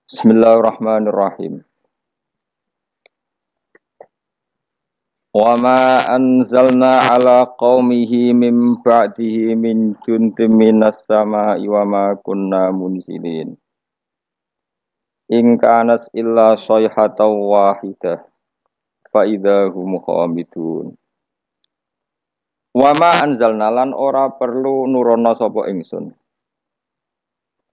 Bismillahirrahmanirrahim. Wa ma anzalna ala qaumihi min ba'dihi min juntim minas sama'i wa ma kunna munzilin. In kanas illa sayhatan wahidah fa idahum khamidun. Wa ma anzalna lan ora perlu nurono sapa ingsun.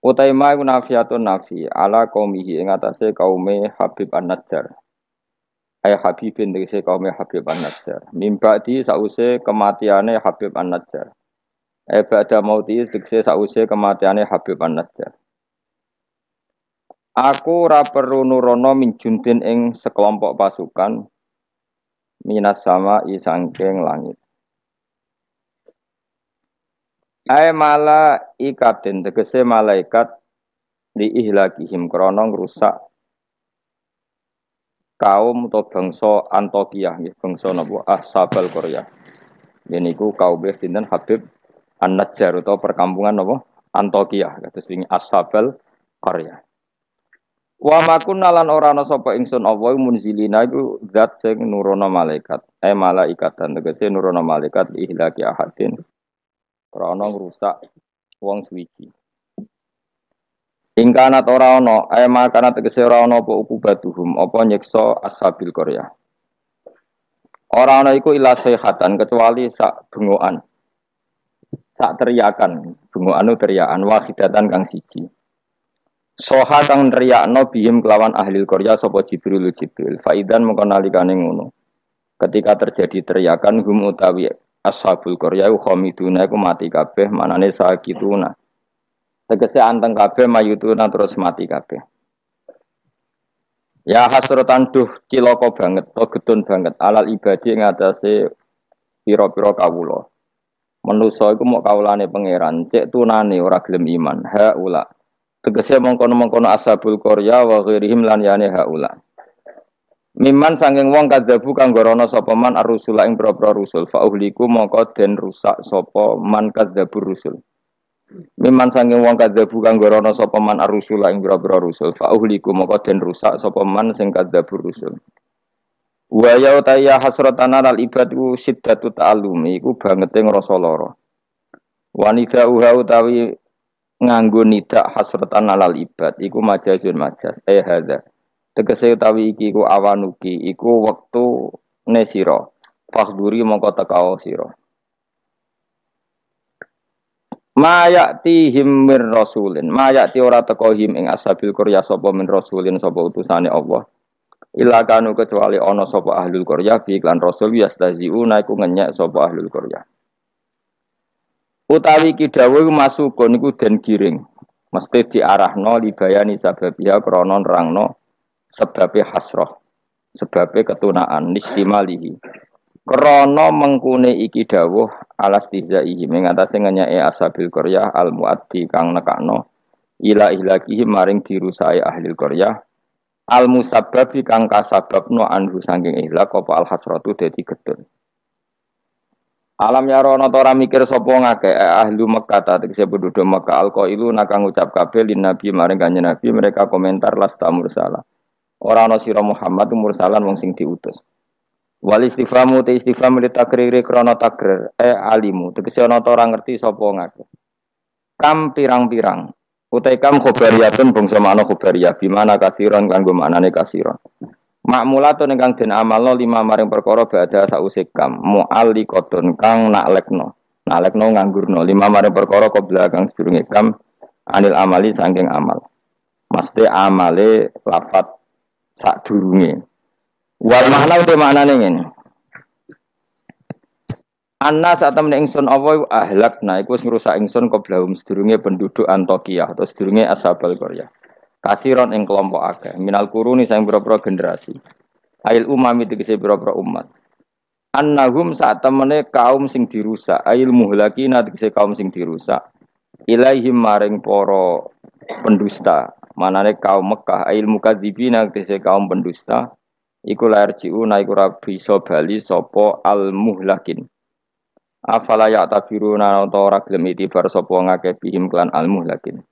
Utai ma iku nafiatun nafi ala qaumihi ing atase kaume Habib An-Najjar. Ay Habibin tegese kaum Habib An-Najjar. Mimba'di sause kematiane Habib An-Najjar. Ba'da mauti tegese sause kematiane Habib An-Najjar. Aku ora perlu nurono min juntin ing sekelompok pasukan minas sama sangking langit. Ay malaikatin tegese malaikat di ihlakihim krana ngrusak kaum atau bangsa Antokiyah, bangsa napa Ashabal Qaryah. Niku kaum sinten Habib An-Najjar atau perkampungan napa Antokiyah, kados wingi Ashabal Qaryah. Wa makunna lan ora ana sapa ingsun apa munzilina iku zat sing nurono malaikat. Malaikatan tegese nurono malaikat ihlaki ahadin. Krana ngrusak wong suwiji. Ingkanat ora ana, makana tegese ora ana apa ukubatuhum, apa nyiksa ashabil Qaryah. Ora ana iku ila sayhatan kecuali sak bengokan. Sak teriakan, bengokan teriakan wahidatan kang siji. Soha kang teriakno bihim kelawan ahli Qaryah sapa Jibril. Faidan mengko nalikane ngono. Ketika terjadi teriakan hum utawi ashabul Qaryah khamiduna iku mati kabeh, manane sakituna. Tegese anteng kabeh mayutuna terus mati kabeh. Ya hasratan duh cilaka banget, to getun banget alal ibadi ngatasi pira-pira kawula. Manusa iku mok kawulane pangeran, cek tunane ora gelem iman. Haula. Tegese mongkon-mongkon ashabul Qaryah wa ghairihim lan yane haula. Miman sanging wong kadzabu kang gorono sapa man ar-rusula ing propro rusul fa uhliku mongko den rusak sapa man kadzabur rusul. Miman sanging wong kadzabu kang gorono sapa man ar-rusula ing propro rusul fa uhliku mongko den rusak sapa man sing kadzabur rusul. Wa ya utaya hasratan al ibadu siddatu ta'allumi iku bangete ngrasa lara. Wanita uha utawi nganggo nidak hasratan alal ibad iku majazun majaz hadza. Tegese utawi iki ku awanuki iku wektu ne sira fakhduri mongko tekao sira mayati him mir rasulin mayati ora teko him ing ashabil Qaryah sapa min rasulin sapa utusane Allah ila kanu kecuali ana sapa ahlul Qaryah bi iklan rasul yastaziuna iku ngenyek sapa ahlul Qaryah utawi iki dawuh masukun iku den giring mesti diarahno libayani sababiha krana nerangno sebabe hasrah, sebabe ketunaan nistimalihi. Krana mengkune iki dawuh alastizaihi mengatasi ngenyake ashabil Qaryah al-muaddi kang nekakno ila ilakihi maring dirusai ahli Qaryah al-musabbabi kang kasababno anhu saking ihlak apa al-hasratu dadi gedhe. Alam yarono ora mikir sapa ngake ahli Mekkah tegese penduduk Mekkah alqailu nakang ngucap kabeh lin nabi maring kanjeng nabi mereka komentar lasta mursalah. Ora ana sira Muhammad mursalan wong sing diutus. Wal istifhamu te istifham li takriri krana takrir alimu tegese ana ta ora ngerti sapa ngake. Kam pirang-pirang utai kam khobariyatun bangsa makna khobariyah bimana kasiron kanggo maknane kasiron. Makmulatun ingkang den amalno lima maring perkara badha sause kam mu'alliqatun kang naklekno nganggurno lima maring perkara qabla kang sedurunge kam anil amali saking amal. Mesti amale lafat sak durunge. Wal makna uta maknane ngene. Anna sak temne ingsun apa ahlakna iku wis ngrusak ingsun qoblahum sedurunge penduduk Antokiyah atau sedurunge Ashabul Qaryah. Kasiron ing kelompok akeh minal kuruni sang pira-pira generasi. Ail umami tegese pira-pira umat. Annahum sak temene kaum sing dirusak, ail muhlakina tegese kaum sing dirusak. Ilaihim maring para pendusta. Manane kaum Mekah ail mukadzibina tegese kaum pendusta iku lair jiuna iku ora bisa bali sapa al muhlakin afala ya tabiruna ora gelem itibar sapa ngakeh bihim klan al muhlakin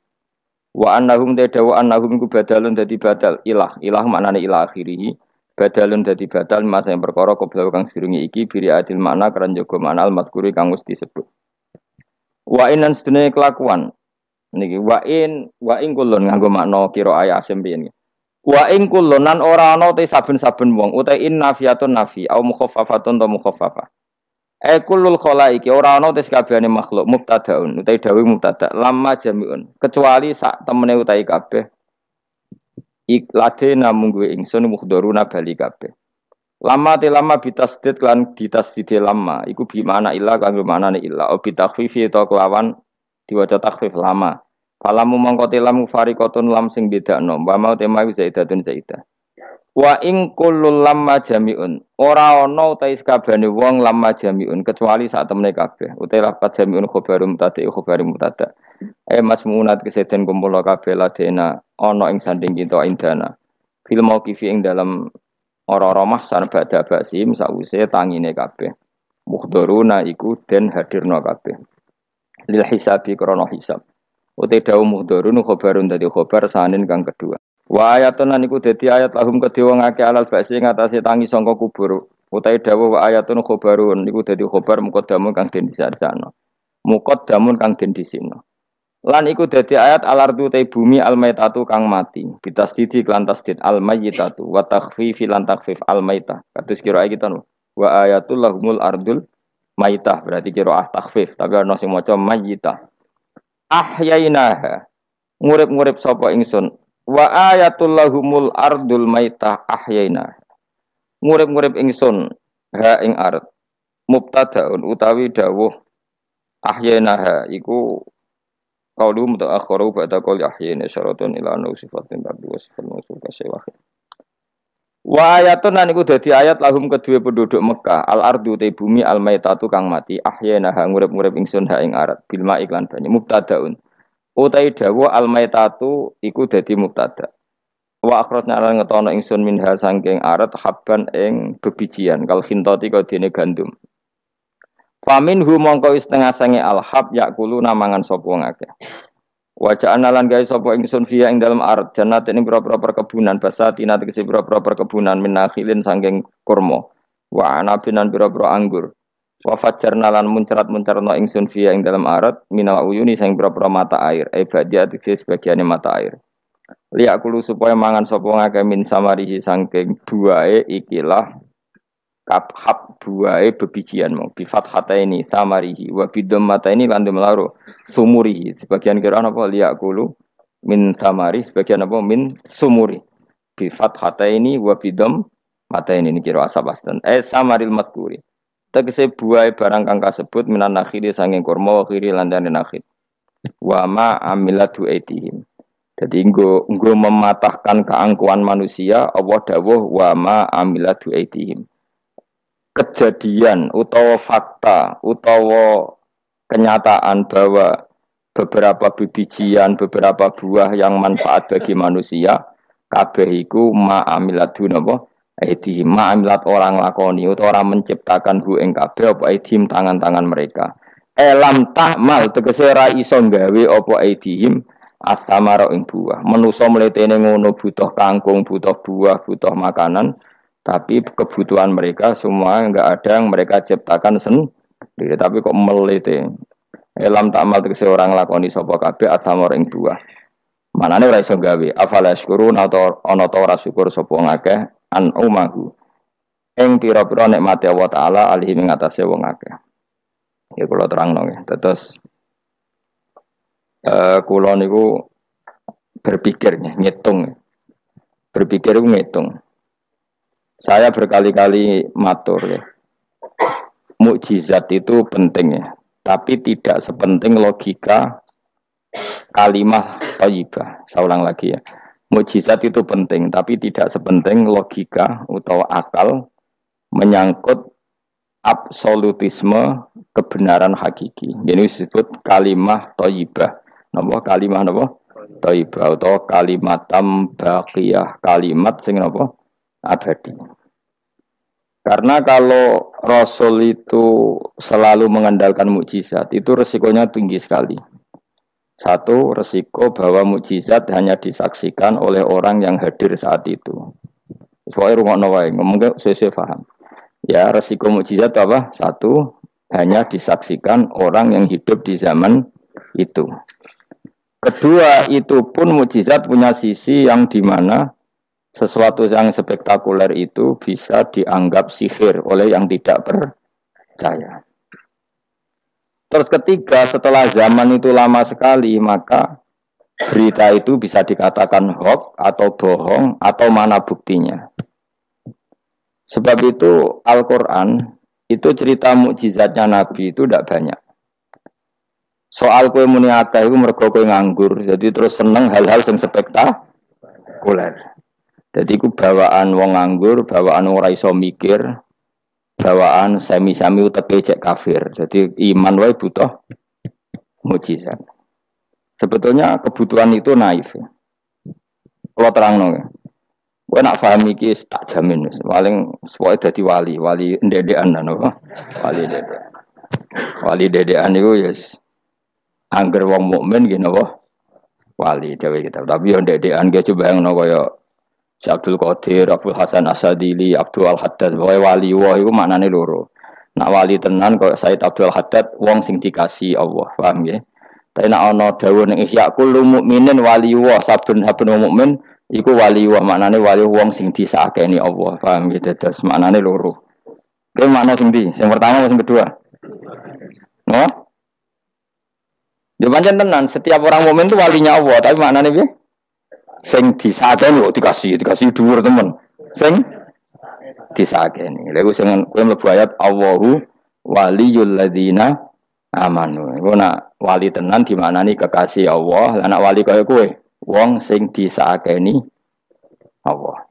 Wa annahum tadawa annahum ku badalun dadi badal ilah maknane ilah akhirih badalun dadi badal masa yang perkara qabla kang sedurunge iki biri adil makna keran jaga makna al madkuri kang wis disebut wa inan sedene kelakuan niki wa in kulun nganggo makna kira aya asim piye wa in kulun nan ora ana te saben-saben wong utahe in nafiyatun nafi au mukhaffafatun ta mukhaffafah kullul khalaiki ora ana tes kabehane makhluk mubtadaun utahe dawuh mubtada lamma jamiun kecuali sak temene utahe kabeh iklade namung gue ingsun mukhdharuna bali kabeh lama bitasdid lan ditasdid lama iku bi mana illa kanggo manane illa o bitakhfifi to kelawan diwaca takhfif lama falamu mongko telam fariqatun lam sing bedakno wa mau tema zaidatun zaidah wa ing kullul lamma jamiun ora ana utahe sakabehane wong lamma jamiun kecuali sak temene kabeh utahe lafaz jamiun khobarum mutada masmunat keseden kumpul kabeh ladena ana ing sanding kita indana fil mauqifi ing dalam ora-ora mahsan badha basim sause tangine kabeh muhdharuna iku den hadirna kabeh lil hisabi krana hisab utahe dawu muhdharun khobarun dadi khobar sanin kang kedua wa ayatun niku dadi ayat lahum kedhe wong akeh alal basi ngatasé tangi sangka kubur utahe dawuh wa ayatun khobarun niku dadi khobar muqaddamun kang den disarjana muqaddamun kang den disino lan iku dadi ayat alardu te bumi almaitatu kang mati bitasdidi lan tasdid almayitatu wa takhfifi lan takhfif almaitah kados kira kita wa ayatul lahumul ardul maitah berarti kira takhfif tapi ana sing maca mayitah ahyainaha ngurip-ngurip sapa ingsun wa ayatul lahumul ardul maitah ahyaina ngurip-ngurip ingsun ha ing ard mubtadaun utawi dawuh ahyainaha iku qaulu mutaakhiru ba'da qauli ahyaina syaratun ila anna sifatin tardu wa sifat mausul kasewah wa ayatun niku dadi ayat lahum kedue penduduk Mekah al ardu te bumi al maitatu kang mati ahyainaha ngurip-ngurip ingsun ha ing ard bil ma iklan banyu mubtadaun utai dawa al-maitatu iku dadi mubtada. Wa akhrajna lan ngetono ingsun minha sangking arat habban ing bebijian kal khintati kadene gandum. Famin hu mongko setengah sange al-hab yakulu namangan sapa ngakeh. Wa ja'alna lan gawe sapa ingsun fiya ing dalem arat jannat ing pira-pira perkebunan basatina tegese pira-pira perkebunan minakhilin sangking kurma. Wa anabinan pira-pira anggur. Wa fajjarna lan muncrat-muncarna ingsun fiya ing dalam arat minal uyuni sing pira-pira mata air badia tegese sebagiane mata air liakulu supaya mangan sapa ngake min samarihi saking buahe ikilah kabhab buahe bebijian mau bi fathataini samarihi wa bidammataini lan demlaro sumurihi sebagian kira apa liakulu min samari sebagian apa min sumuri bi fathataini wa bidam mataini ini kira asabastan samaril madkuri tegese buah barang kang kasebut minan nakhili sanging kurma khiri landane nakhil wa ma amilatu aitihim dadi nggo mematahkan keangkuhan manusia Allah dawuh wa ma amilatu aitihim kejadian utawa fakta utawa kenyataan bahwa beberapa bijian beberapa buah yang manfaat bagi manusia kabeh iku ma amilatu napa aidihim ma'amilat orang lakoni utawa orang menciptakan hu ing kabeh apa aidihim tangan-tangan mereka lam tahmal tegese ra iso gawe apa aidihim asamara ing buah manusa mletene ngono butuh kangkung butuh buah butuh makanan tapi kebutuhan mereka semua enggak ada yang mereka ciptakan sendiri tapi kok melete lam tahmal tegese orang lakoni sapa kabeh asamara ing buah manane ora iso gawe afala syukurun atau ana ta ora syukur sapa ngakeh an umahu ing pira-pira nikmate Allah taala alih ing atase wong akeh. Ya kula terangno nggih. Terus kula niku berpikir ngitung. Berpikir ngitung. Saya berkali-kali matur ya. Mukjizat itu penting ya, tapi tidak sepenting logika kalimah thayyibah. Saya ulang lagi ya. Mukjizat itu penting, tapi tidak sepenting logika atau akal menyangkut absolutisme kebenaran hakiki. Ini disebut kalimah thayyibah. Napa kalimah napa? Thayyibah atau kalimatam baqiyah, kalimat sing napa? Abadi. Karena kalau Rasul itu selalu mengandalkan mukjizat, itu resikonya tinggi sekali. Satu, resiko bahwa mukjizat hanya disaksikan oleh orang yang hadir saat itu. Soalnya rungokno wae, ngomong sesuai paham. Ya, resiko mukjizat apa? Satu, hanya disaksikan orang yang hidup di zaman itu. Kedua, itu pun mukjizat punya sisi yang dimana sesuatu yang spektakuler itu bisa dianggap sihir oleh yang tidak percaya. Terus ketiga, setelah zaman itu lama sekali, maka berita itu bisa dikatakan hoax atau bohong atau mana buktinya. Sebab itu Al-Quran itu cerita mukjizatnya Nabi itu tidak banyak. Soal kue muni akeh itu mergo kue nganggur, jadi terus seneng hal-hal yang spektakuler. Jadi ku bawaan wong nganggur, bawaan wong ora iso mikir, bawaan semi-semi uteke cek kafir. Jadi iman wae butuh mukjizat. Sebetulnya kebutuhan itu naif. Kalau terangno ya. Kowe nak paham iki tak jamin wis. Paling pokoke dadi wali ndedekan apa? Wali ndedek. Wali ndedekan iku yes. Angger wong mukmin nggih napa? Wali dhewe kita. Tapi yo ndedekan ge coba bayangno kaya Syekh Abdul Qadir, Abdul Hasan Asadili, Abdul Al-Haddad, pokoke wali wah iku maknane loro. Nak wali tenan kaya Said Abdul Haddad wong sing dikasih Allah, paham nggih? Tapi nak ana dawuh ning Ihya kullu mukminin wali wah saben-saben wong mukmin iku wali wah maknane wali wong sing disakeni Allah, paham nggih? Terus maknane loro. Oke, makna sing ndi? Sing pertama sing kedua? No? Ya pancen tenan, setiap orang mukmin itu walinya Allah, tapi maknane piye? Sing disakeni kok dikasih dhuwur temen. Sing disakeni. Lha iku sing kowe mlebu ayat Allahu waliyul ladzina amanu. Iku nak wali tenan dimaknani kekasih Allah, lan nak wali kaya kowe wong sing disakeni Allah.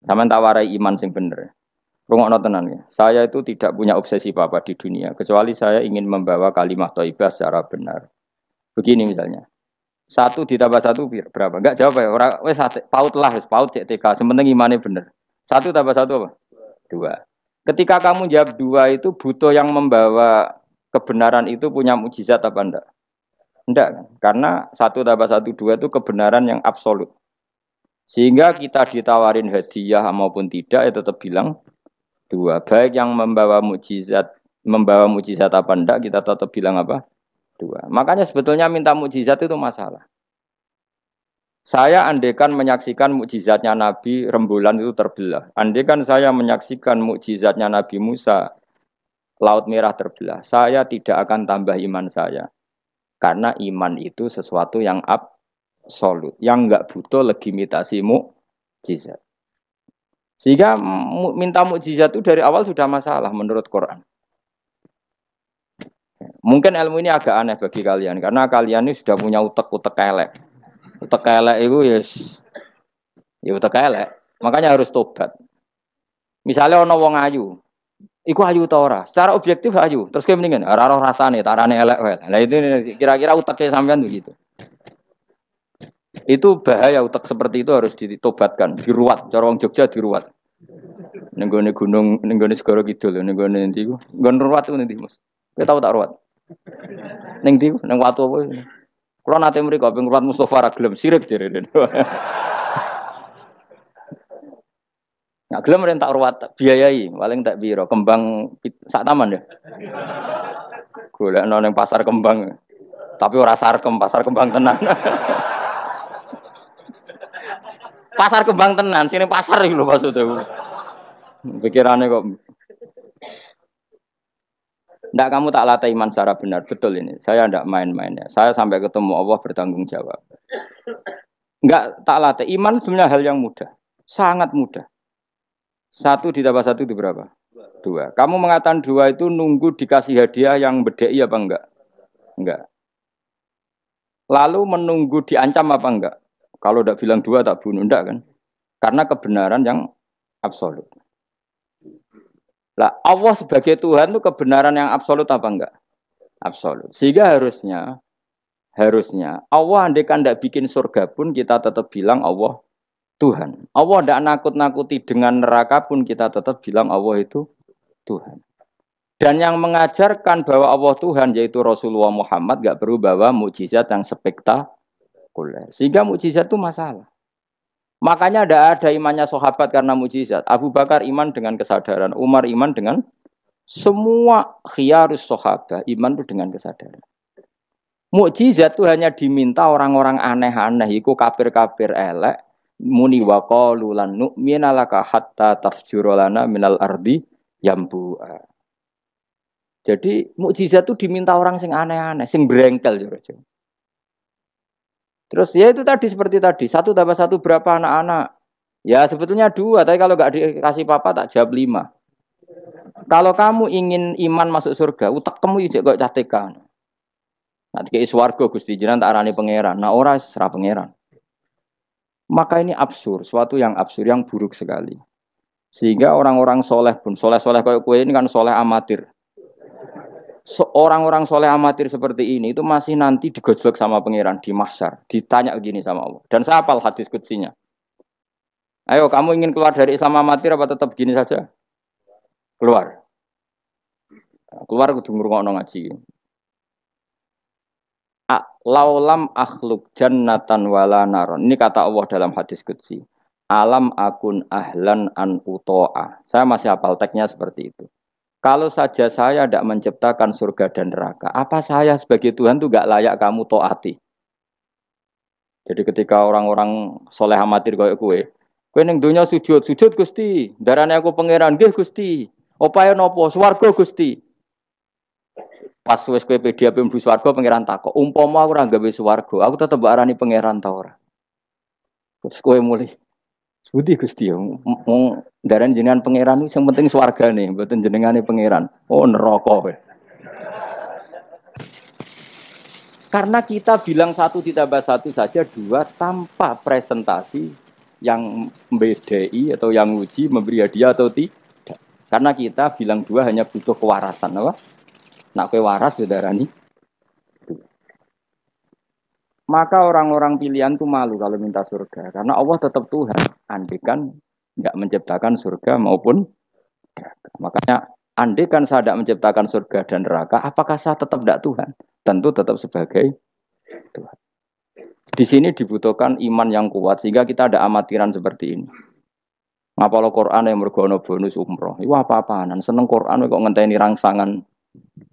Sampeyan tak warai iman sing bener. Rungokno tenan ya. Saya itu tidak punya obsesi apa-apa di dunia kecuali saya ingin membawa kalimat thayyibah secara benar. Begini misalnya. 1 ditambah 1 berapa? Enggak jawab ya. Orang wes paut lah, paut cek TK. Sementing imannya bener. 1 tambah 1 apa? 2. Ketika kamu jawab 2 itu butuh yang membawa kebenaran itu punya mukjizat apa enggak? Enggak kan? Karena 1 tambah 1 2 itu kebenaran yang absolut. Sehingga kita ditawarin hadiah maupun tidak ya tetap bilang 2. Baik yang membawa mukjizat apa enggak kita tetap bilang apa? 2. Makanya sebetulnya minta mukjizat itu masalah. Saya andekan menyaksikan mukjizatnya Nabi rembulan itu terbelah. Andekan saya menyaksikan mukjizatnya Nabi Musa Laut Merah terbelah. Saya tidak akan tambah iman saya. Karena iman itu sesuatu yang absolut. Yang enggak butuh legitimasi mukjizat. Sehingga minta mukjizat itu dari awal sudah masalah menurut Quran. Mungkin ilmu ini agak aneh bagi kalian karena kalian ini sudah punya utek-utek elek. Utek elek itu ya utek elek. Makanya harus tobat. Misalnya ono wong ayu. Iku ayu ta ora? Secara objektif ayu. Terus kowe mendingan ora roh rasane, tarane elek wae. Lah itu kira-kira uteknya sampean begitu. Itu bahaya utek seperti itu harus ditobatkan, diruat. Cara wong Jogja diruat. Ning gone gunung, ning gone segara kidul, ning gone endi iku? Nggon ruat ku endi, Mas? Kowe tau tak ruat? Ning ndi? Ning watu apa? Kulo nate mriko ping ruat Mustofa ra gelem sirik direne. Nak gelem ren tak ruat biayai, paling tak piro? Kembang sak taman ya. Golekno ning pasar kembang. Tapi ora sarkem, pasar kembang tenan. Pasar kembang tenan, sini pasar iki lho maksudnya. Pikirannya kok ndak kamu tak latih iman secara benar, betul ini. Saya ndak main-main ya. Saya sampai ketemu Allah bertanggung jawab. Nggak tak latih. Iman sebenarnya hal yang mudah. Sangat mudah. 1 ditambah 1 itu berapa? 2. Kamu mengatakan 2 itu nunggu dikasih hadiah yang bedei apa enggak? Enggak. Lalu menunggu diancam apa enggak? Kalau ndak bilang 2 tak bunuh, enggak kan? Karena kebenaran yang absolut. Lah Allah sebagai Tuhan itu kebenaran yang absolut apa enggak? Absolut. Sehingga harusnya Allah andekan tidak bikin surga pun kita tetap bilang Allah Tuhan. Allah tidak nakut-nakuti dengan neraka pun kita tetap bilang Allah itu Tuhan. Dan yang mengajarkan bahwa Allah Tuhan yaitu Rasulullah Muhammad gak perlu bawa mukjizat yang spektakuler. Sehingga mukjizat itu masalah. Makanya tidak ada imannya sahabat karena mukjizat. Abu Bakar iman dengan kesadaran, Umar iman dengan semua khiyarus sahabat iman itu dengan kesadaran. Mukjizat itu hanya diminta orang-orang aneh-aneh, iku kafir-kafir elek, muni wa qalu lan nu'mina laka hatta tafjura lana minal ardi yambu'a. Jadi mukjizat itu diminta orang sing aneh-aneh, sing brengkel jero. Terus ya itu tadi seperti tadi, 1+1 berapa anak-anak? Ya sebetulnya 2, tapi kalau nggak dikasih papa tak jawab 5. Kalau kamu ingin iman masuk surga, utak kamu ijek kok catekan. Nanti ke swarga Gusti jenengan tak arani pangeran. Nah ora serah pangeran. Maka ini absurd, suatu yang absurd, yang buruk sekali. Sehingga orang-orang soleh pun, soleh-soleh kayak kue ini kan soleh amatir. Orang-orang soleh amatir seperti ini itu masih nanti digojlok sama pangeran di mahsyar. Ditanya begini sama Allah. Dan saya hafal hadis kutsinya. Ayo kamu ingin keluar dari Islam amatir apa tetap begini saja? Keluar. Keluar kudu ngrungokno ngaji. Laulam akhluk jannatan wala naron. Ini kata Allah dalam hadis qudsi. Alam akun ahlan an uto'a. Saya masih hafal teksnya seperti itu. Kalau saja saya tidak menciptakan surga dan neraka, apa saya sebagai Tuhan itu gak layak kamu taati? Jadi ketika orang-orang soleh amatir kayak kue ning donya sujud Gusti, darane aku pangeran nggih Gusti. Opae napa? Swarga Gusti. Pas wis kowe pede ape mlebu swarga pangeran takok, umpama aku ora gawe swarga, aku tetep arani pangeran ta ora? Terus kowe mulih. Budi Gusti wong daran jenengan pangeran sing penting swargane, mboten jenengane pangeran. Oh neraka kowe. Karena kita bilang 1+1 saja 2 tanpa presentasi yang membedai atau yang uji memberi hadiah atau tidak. Karena kita bilang 2 hanya butuh kewarasan, apa? Nak kowe waras darani. Maka orang-orang pilihan itu malu kalau minta surga. Karena Allah tetap Tuhan. Andikan nggak menciptakan surga maupun neraka. Makanya andikan saya tidak menciptakan surga dan neraka, apakah saya tetap tidak Tuhan? Tentu tetap sebagai Tuhan. Di sini dibutuhkan iman yang kuat sehingga kita ada amatiran seperti ini. Ngapalo Quran yang mergono bonus umroh. Itu apa-apaan. Seneng Quran kok ngenteni rangsangan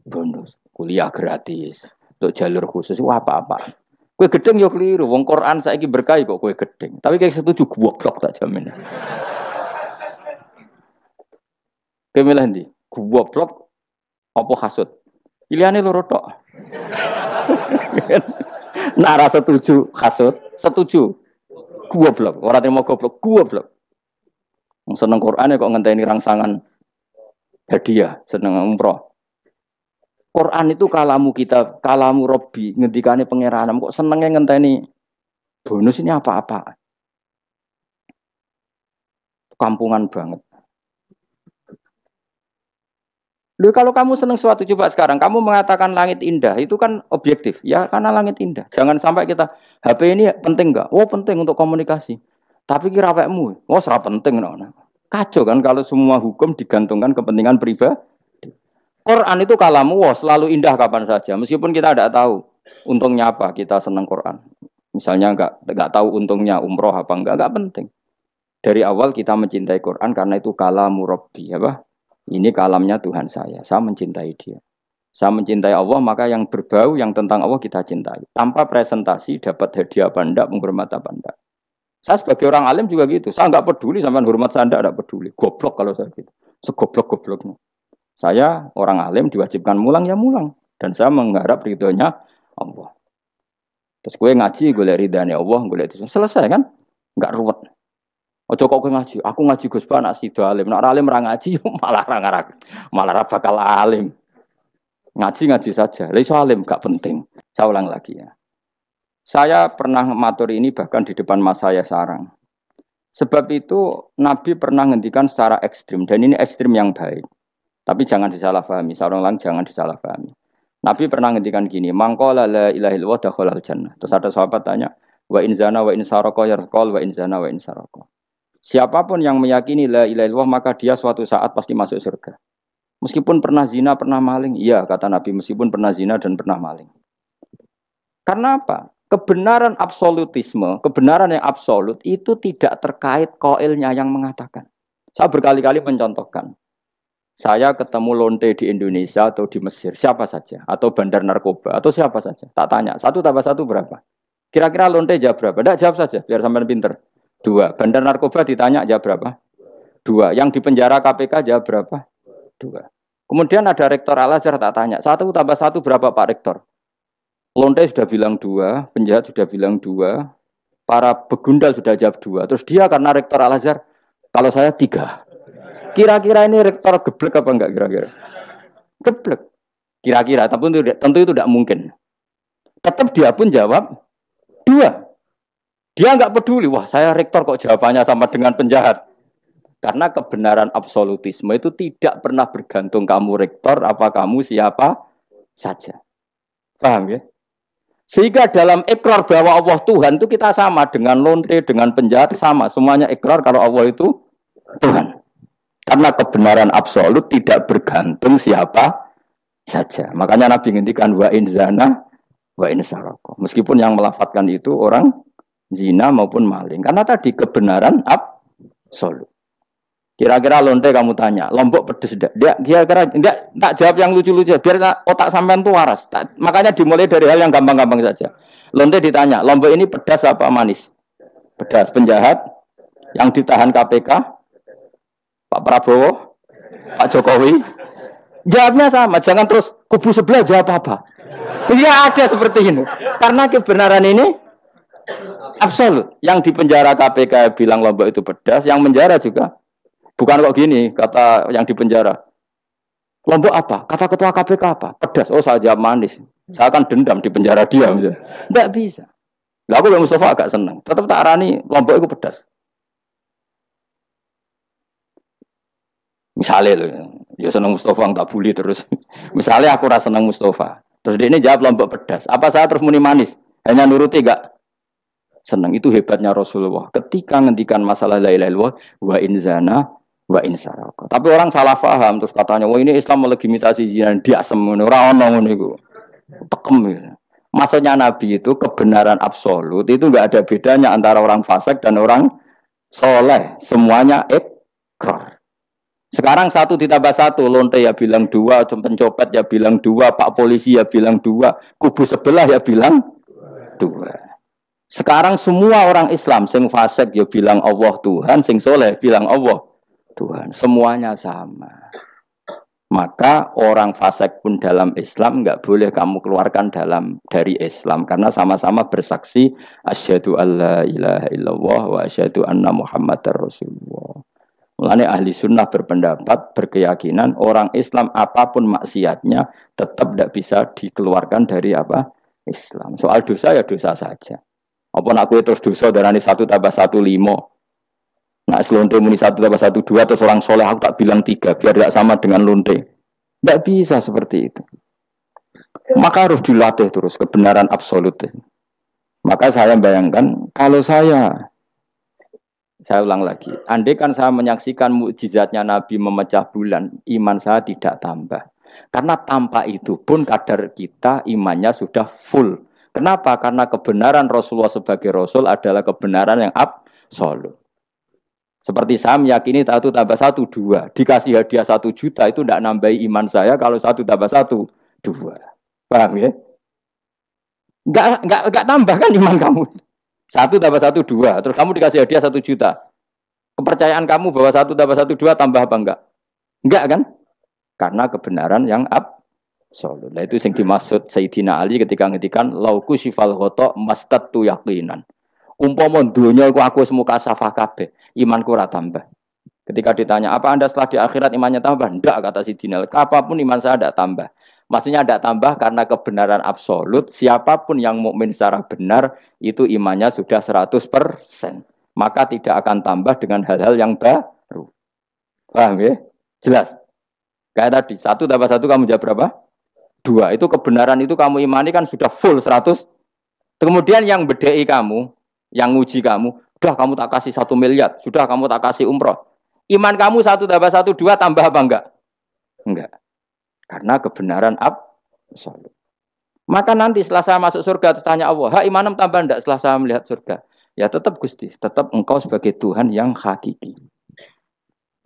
bonus. Kuliah gratis. Untuk jalur khusus itu apa-apaan. Kue gedeng yo keliru, wong Quran saiki berkah kok kue gedeng. Tapi kayak setuju goblok tak jamin. Kemilah ndi? Goblok apa hasud? Pilihane loro tok. Nara setuju hasud, setuju goblok. Ora terima goblok. Wong seneng Quran kok ngenteni rangsangan hadiah, seneng umroh. Quran itu kalamu kita, kalamu Robbi, ngendikane pangeran. Kok senengnya ngenteni bonus ini apa-apa? Kampungan banget. Loh, kalau kamu seneng sesuatu, coba sekarang kamu mengatakan langit indah, itu kan objektif, ya karena langit indah. Jangan sampai kita HP ini penting enggak? Oh penting untuk komunikasi. Tapi kira awakmu, oh serap penting no. Kacau kan kalau semua hukum digantungkan kepentingan pribadi. Quran itu kalamu selalu indah kapan saja. Meskipun kita tidak tahu untungnya apa kita senang Quran. Misalnya enggak tahu untungnya umroh apa enggak penting. Dari awal kita mencintai Quran karena itu kalamu Rabbi, apa? Ini kalamnya Tuhan saya mencintai dia. Saya mencintai Allah, maka yang berbau yang tentang Allah kita cintai. Tanpa presentasi dapat hadiah apa enggak, menghormat apa enggak. Saya sebagai orang alim juga gitu. Saya enggak peduli sama hormat saya enggak peduli. Goblok kalau saya gitu. Segoblok-gobloknya. Saya orang alim diwajibkan mulang ya mulang. Dan saya mengharap ridhonya Allah. Terus gue ngaji, gue lihat ridhanya Allah, gue lihat itu. Selesai kan? Enggak ruwet. Ojo kok gue ngaji. Aku ngaji Gus Ba nak sido alim. Nak alim ra ngaji malah bakal alim. Ngaji saja. Lah iso alim gak penting. Saya ulang lagi ya. Saya pernah matur ini bahkan di depan mas saya sarang. Sebab itu Nabi pernah ngendikan secara ekstrim. Dan ini ekstrim yang baik. Tapi jangan disalahpahami. Seorang lang jangan disalahpahami. Nabi pernah ngendikan gini. Mangqala la ilaha illallah dakhalal jannah. Terus ada sahabat tanya. Wa in zana wa in saraka yarqal wa in zana wa in saraka. Siapapun yang meyakini la ilaha illallah maka dia suatu saat pasti masuk surga. Meskipun pernah zina, pernah maling. Iya, kata Nabi, meskipun pernah zina dan pernah maling. Karena apa? Kebenaran absolutisme, kebenaran yang absolut itu tidak terkait koilnya yang mengatakan. Saya berkali-kali mencontohkan. Saya ketemu lonte di Indonesia atau di Mesir, siapa saja. Atau bandar narkoba, atau siapa saja. Tak tanya, 1+1 berapa? Kira-kira lonte jawab berapa? Tidak, jawab saja, biar sampai pinter. 2. Bandar narkoba ditanya jawab berapa? 2. Yang di penjara KPK jawab berapa? 2. Kemudian ada rektor Al-Azhar tak tanya, 1+1 berapa Pak Rektor? Lonte sudah bilang 2, penjahat sudah bilang 2, para begundal sudah jawab 2. Terus dia karena rektor Al-Azhar, kalau saya 3. Kira-kira ini rektor geblek apa enggak kira-kira? Geblek. Kira-kira, tapi tentu itu tidak mungkin. Tetap dia pun jawab 2. Dia enggak peduli, wah saya rektor kok jawabannya sama dengan penjahat. Karena kebenaran absolutisme itu tidak pernah bergantung kamu rektor, apa kamu siapa saja. Paham ya? Sehingga dalam ikrar bahwa Allah Tuhan itu kita sama dengan lonte, dengan penjahat sama. Semuanya ikrar kalau Allah itu Tuhan. Karena kebenaran absolut tidak bergantung siapa saja. Makanya Nabi ngendikan wa in zana wa in saraka. Meskipun yang melafadzkan itu orang zina maupun maling. Karena tadi kebenaran absolut. Kira-kira lonte kamu tanya, Lombok pedes enggak? Dia kira-kira enggak, tak jawab yang lucu-lucu biar otak sampean tuh waras. Makanya dimulai dari hal yang gampang-gampang saja. Lonte ditanya, Lombok ini pedas apa manis? Pedas. Penjahat yang ditahan KPK, Pak Prabowo, Pak Jokowi. Jawabnya sama, jangan terus kubu sebelah jawab apa. Ya ada seperti ini. Karena kebenaran ini absolut. Yang di penjara KPK bilang Lombok itu pedas, yang penjara juga bukan kok gini, kata yang di penjara. Lombok apa? Kata ketua KPK apa? Pedas. Oh, saya jawab manis. Saya akan dendam di penjara dia. Tidak bisa. Lah aku yang Mustafa agak senang. Tetap tak arani Lombok itu pedas. Misalnya loh, ya senang Mustafa tak bully terus. Misalnya aku rasa senang Mustafa. Terus dia ini jawab Lombok pedas. Apa saya terus muni manis? Hanya nuruti enggak? Senang. Itu hebatnya Rasulullah. Ketika ngendikan masalah la ilaha illallah wa in zana wa insaraka. Tapi orang salah paham terus katanya, wah ini Islam melegitimasi zina, dia semen ora ono ngono iku. Tekem ya. Maksudnya Nabi itu kebenaran absolut itu enggak ada bedanya antara orang fasik dan orang soleh. Semuanya ikrar. Sekarang 1+1, lonte ya bilang 2, pencopet ya bilang 2, Pak polisi ya bilang 2, kubu sebelah ya bilang 2. Sekarang semua orang Islam sing fasik ya bilang Allah Tuhan, sing soleh bilang Allah Tuhan, semuanya sama. Maka orang fasik pun dalam Islam enggak boleh kamu keluarkan dari Islam karena sama-sama bersaksi asyhadu alla ilaha illallah wa asyhadu anna muhammadar rasulullah. Mulane ahli sunnah berpendapat, berkeyakinan orang Islam apapun maksiatnya tetap tidak bisa dikeluarkan dari apa? Islam. Soal dosa ya dosa saja. Apa nak kowe terus dosa darani 1+1 5. Nah, lonte muni 1+1 2 terus orang soleh aku tak bilang 3 biar tidak sama dengan lonte. Tidak bisa seperti itu. Maka harus dilatih terus kebenaran absolut. Maka saya bayangkan kalau saya ulang lagi, andai kan saya menyaksikan mukjizatnya Nabi memecah bulan, iman saya tidak tambah. Karena tanpa itu pun kadar kita imannya sudah full. Kenapa? Karena kebenaran Rasulullah sebagai Rasul adalah kebenaran yang absolut. Seperti saya meyakini 1+1 2. Dikasih hadiah 1 juta itu tidak nambahi iman saya kalau 1+1 2. Paham ya? Enggak tambah kan iman kamu. 1+1 2. Terus kamu dikasih hadiah 1 juta. Kepercayaan kamu bahwa 1+1 2 tambah apa enggak? Enggak kan? Karena kebenaran yang absolut. Nah, itu yang dimaksud Sayyidina Ali ketika ngetikan lauku sifal ghata mastatu yaqinan. Umpama dunya aku semua kasafah kabeh, imanku ora tambah. Ketika ditanya, apa Anda setelah di akhirat imannya tambah? Enggak, kata Sidina. Apapun iman saya tidak tambah. Maksudnya tidak tambah karena kebenaran absolut. Siapapun yang mukmin secara benar, itu imannya sudah 100%. Maka tidak akan tambah dengan hal-hal yang baru. Paham ya? Jelas. Kayak tadi, 1+1 kamu jawab berapa? 2. Itu kebenaran itu kamu imani kan sudah full 100. Kemudian yang bedai kamu, yang nguji kamu, sudah kamu tak kasih 1 miliar, sudah kamu tak kasih umroh. Iman kamu 1+1 2 tambah apa enggak? Enggak. Karena kebenaran absolut. Maka nanti setelah saya masuk surga tanya Allah, "Ha imanem tambah ndak setelah saya melihat surga?" Ya tetap Gusti, tetap engkau sebagai Tuhan yang hakiki.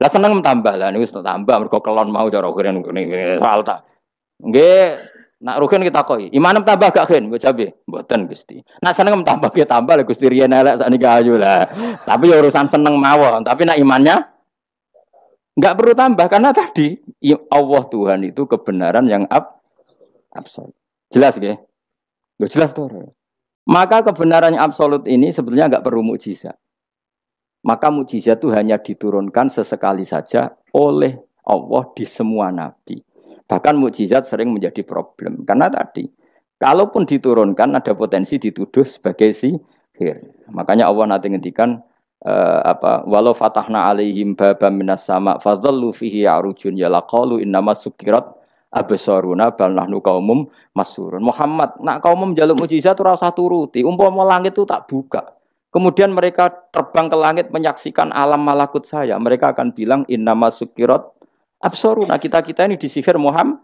Lah seneng tambah lah niku tambah mergo kelon mau cara keren ngene soal ta. Nggih, nak rugen kita koi. Imanem tambah gak gen, mbok jabe. Mboten Gusti. Nak seneng tambah ge tambah lah Gusti riyen elek sakniki ayu lah. Tapi ya urusan seneng mawon, tapi nak imannya enggak perlu tambah karena tadi Allah Tuhan itu kebenaran yang absolut. Jelas nggih? Loh jelas tuh. Maka kebenaran yang absolut ini sebetulnya enggak perlu mukjizat. Maka mukjizat itu hanya diturunkan sesekali saja oleh Allah di semua nabi. Bahkan mukjizat sering menjadi problem karena tadi kalaupun diturunkan ada potensi dituduh sebagai sihir. Makanya Allah nanti ngendikan walau fatahna alaihim babam minas sama fadhallu fihi arujun ya laqalu innamas sukirat absaruna bal nahnu qaumum masurun. Muhammad nak kaum njaluk mukjizat ora usah turuti. Umpama langit itu tak buka. Kemudian mereka terbang ke langit menyaksikan alam malakut saya. Mereka akan bilang innama sukirat absaruna. Kita ini disihir Muhammad.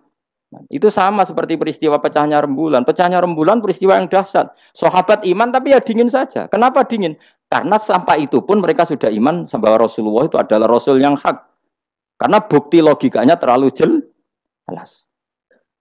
Itu sama seperti peristiwa pecahnya rembulan. Pecahnya rembulan peristiwa yang dahsyat. Sahabat iman tapi ya dingin saja. Kenapa dingin? Karena sampai itu pun mereka sudah iman bahwa Rasulullah itu adalah Rasul yang hak. Karena bukti logikanya terlalu jelas.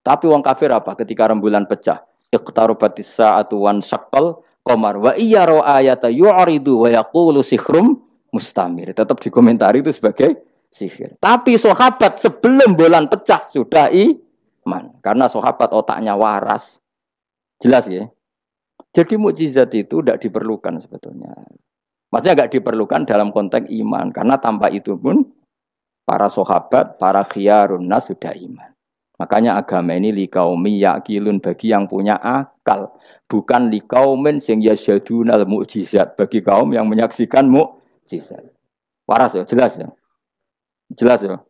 Tapi wong kafir apa? Ketika rembulan pecah. Iqtarobatis sa'atu wan syaqqal qamar wa iya ra ayata yu'ridu wa yaqulu sikhrum mustamir. Tetap dikomentari itu sebagai sihir. Tapi sahabat sebelum bulan pecah sudah iman. Karena sahabat otaknya waras. Jelas ya? Jadi mukjizat itu tidak diperlukan sebetulnya. Maksudnya tidak diperlukan dalam konteks iman. Karena tanpa itu pun para sahabat, para khiyarun nas sudah iman. Makanya agama ini liqaumi yaqilun bagi yang punya akal. Bukan liqaumin sing yasyadunal mukjizat bagi kaum yang menyaksikan mukjizat. Waras ya, jelas ya. Jelas ya.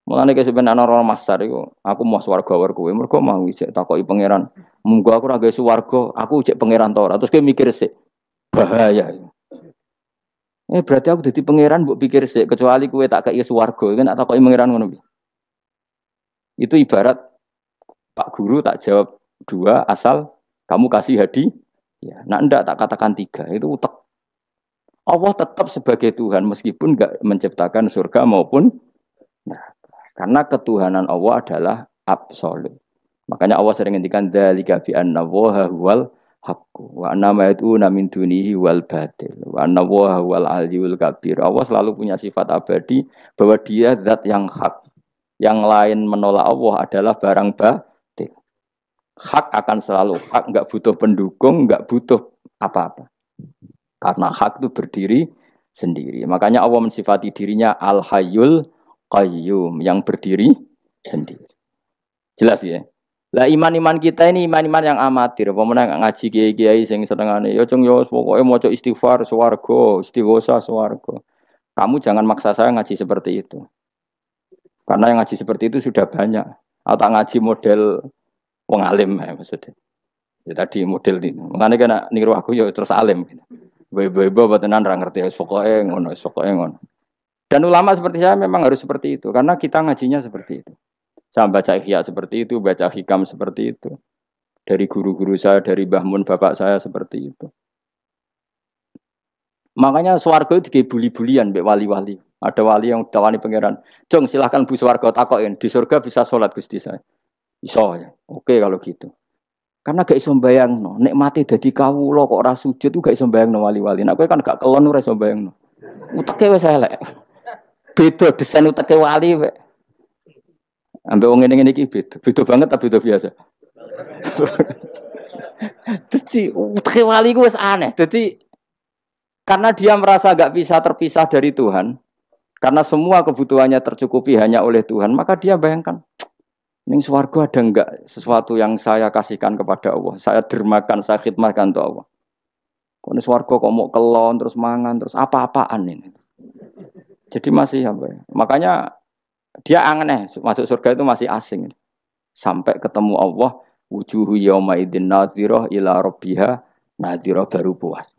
Mulane ke sebenarnya ana masar iku, aku mau swarga war kowe, mergo mau ijek takoki pangeran. Munggo aku ora gawe swarga, aku ijek pangeran ta ora. Terus kowe mikir sik. Bahaya. Berarti aku dadi pangeran mbok pikir sik, kecuali kowe tak kei swarga, kan tak takoki pangeran ngono piye. Itu ibarat Pak Guru tak jawab 2 asal kamu kasih hadiah. Ya, nah ndak tak katakan 3, itu utek. Allah tetap sebagai Tuhan meskipun enggak menciptakan surga maupun neraka. Karena ketuhanan Allah adalah absolut. Makanya Allah sering ngendikan dzalika bi anna Allaha huwal haqqu wa anna ma yad'una min dunihi wal batil wa anna Allaha huwal aliyyul kabir. Allah selalu punya sifat abadi bahwa dia zat yang hak. Yang lain menolak Allah adalah barang batil. Hak akan selalu hak, enggak butuh pendukung, enggak butuh apa-apa. Karena hak itu berdiri sendiri. Makanya Allah mensifati dirinya Al-Hayyul Qayyum yang berdiri sendiri. Jelas ya? Lah iman-iman kita ini iman-iman yang amatir. Pemenang ngaji kiai-kiai sing senengane ya cung yo pokoke maca istighfar swarga, istighosa swarga. Kamu jangan maksa saya ngaji seperti itu. Karena yang ngaji seperti itu sudah banyak. Atau ngaji model wong alim ya maksudnya. Ya tadi model ini. Makanya kena niru aku ya terus alim. Ibu-ibu tenan ra ngerti pokoke ngono, pokoke ngono. Dan ulama seperti saya memang harus seperti itu karena kita ngajinya seperti itu. Saya baca ihya seperti itu, baca hikam seperti itu. Dari guru-guru saya, dari Mbah Mun bapak saya seperti itu. Makanya swarga itu dibuli-bulian mbek wali-wali. Ada wali yang tawani pangeran. Jong silahkan bu swarga takokin. Di surga bisa sholat Gusti saya. Iso ya. Oke kalau gitu. Karena gak iso mbayangno, nek mati dadi kawula kok ora sujud ku gak iso mbayangno wali-wali. Nek kowe kan gak kelon ora iso mbayangno. Uteke wis elek. Beda desain uteke wali wek. Ambek wong ngene-ngene iki beda. Beda banget tapi beda biasa. Dadi uteke wali ku wis aneh. Dadi karena dia merasa gak bisa terpisah dari Tuhan. Karena semua kebutuhannya tercukupi hanya oleh Tuhan, maka dia bayangkan ning swarga ada enggak sesuatu yang saya kasihkan kepada Allah, saya dermakan, saya khidmatkan untuk Allah. Kok ning swarga kok mau kelon terus mangan terus apa-apaan ini. Jadi masih apa ya? Makanya dia aneh masuk surga itu masih asing. Sampai ketemu Allah, wujuhu yauma idzin nadhirah ila rabbiha nadhirah baru puas.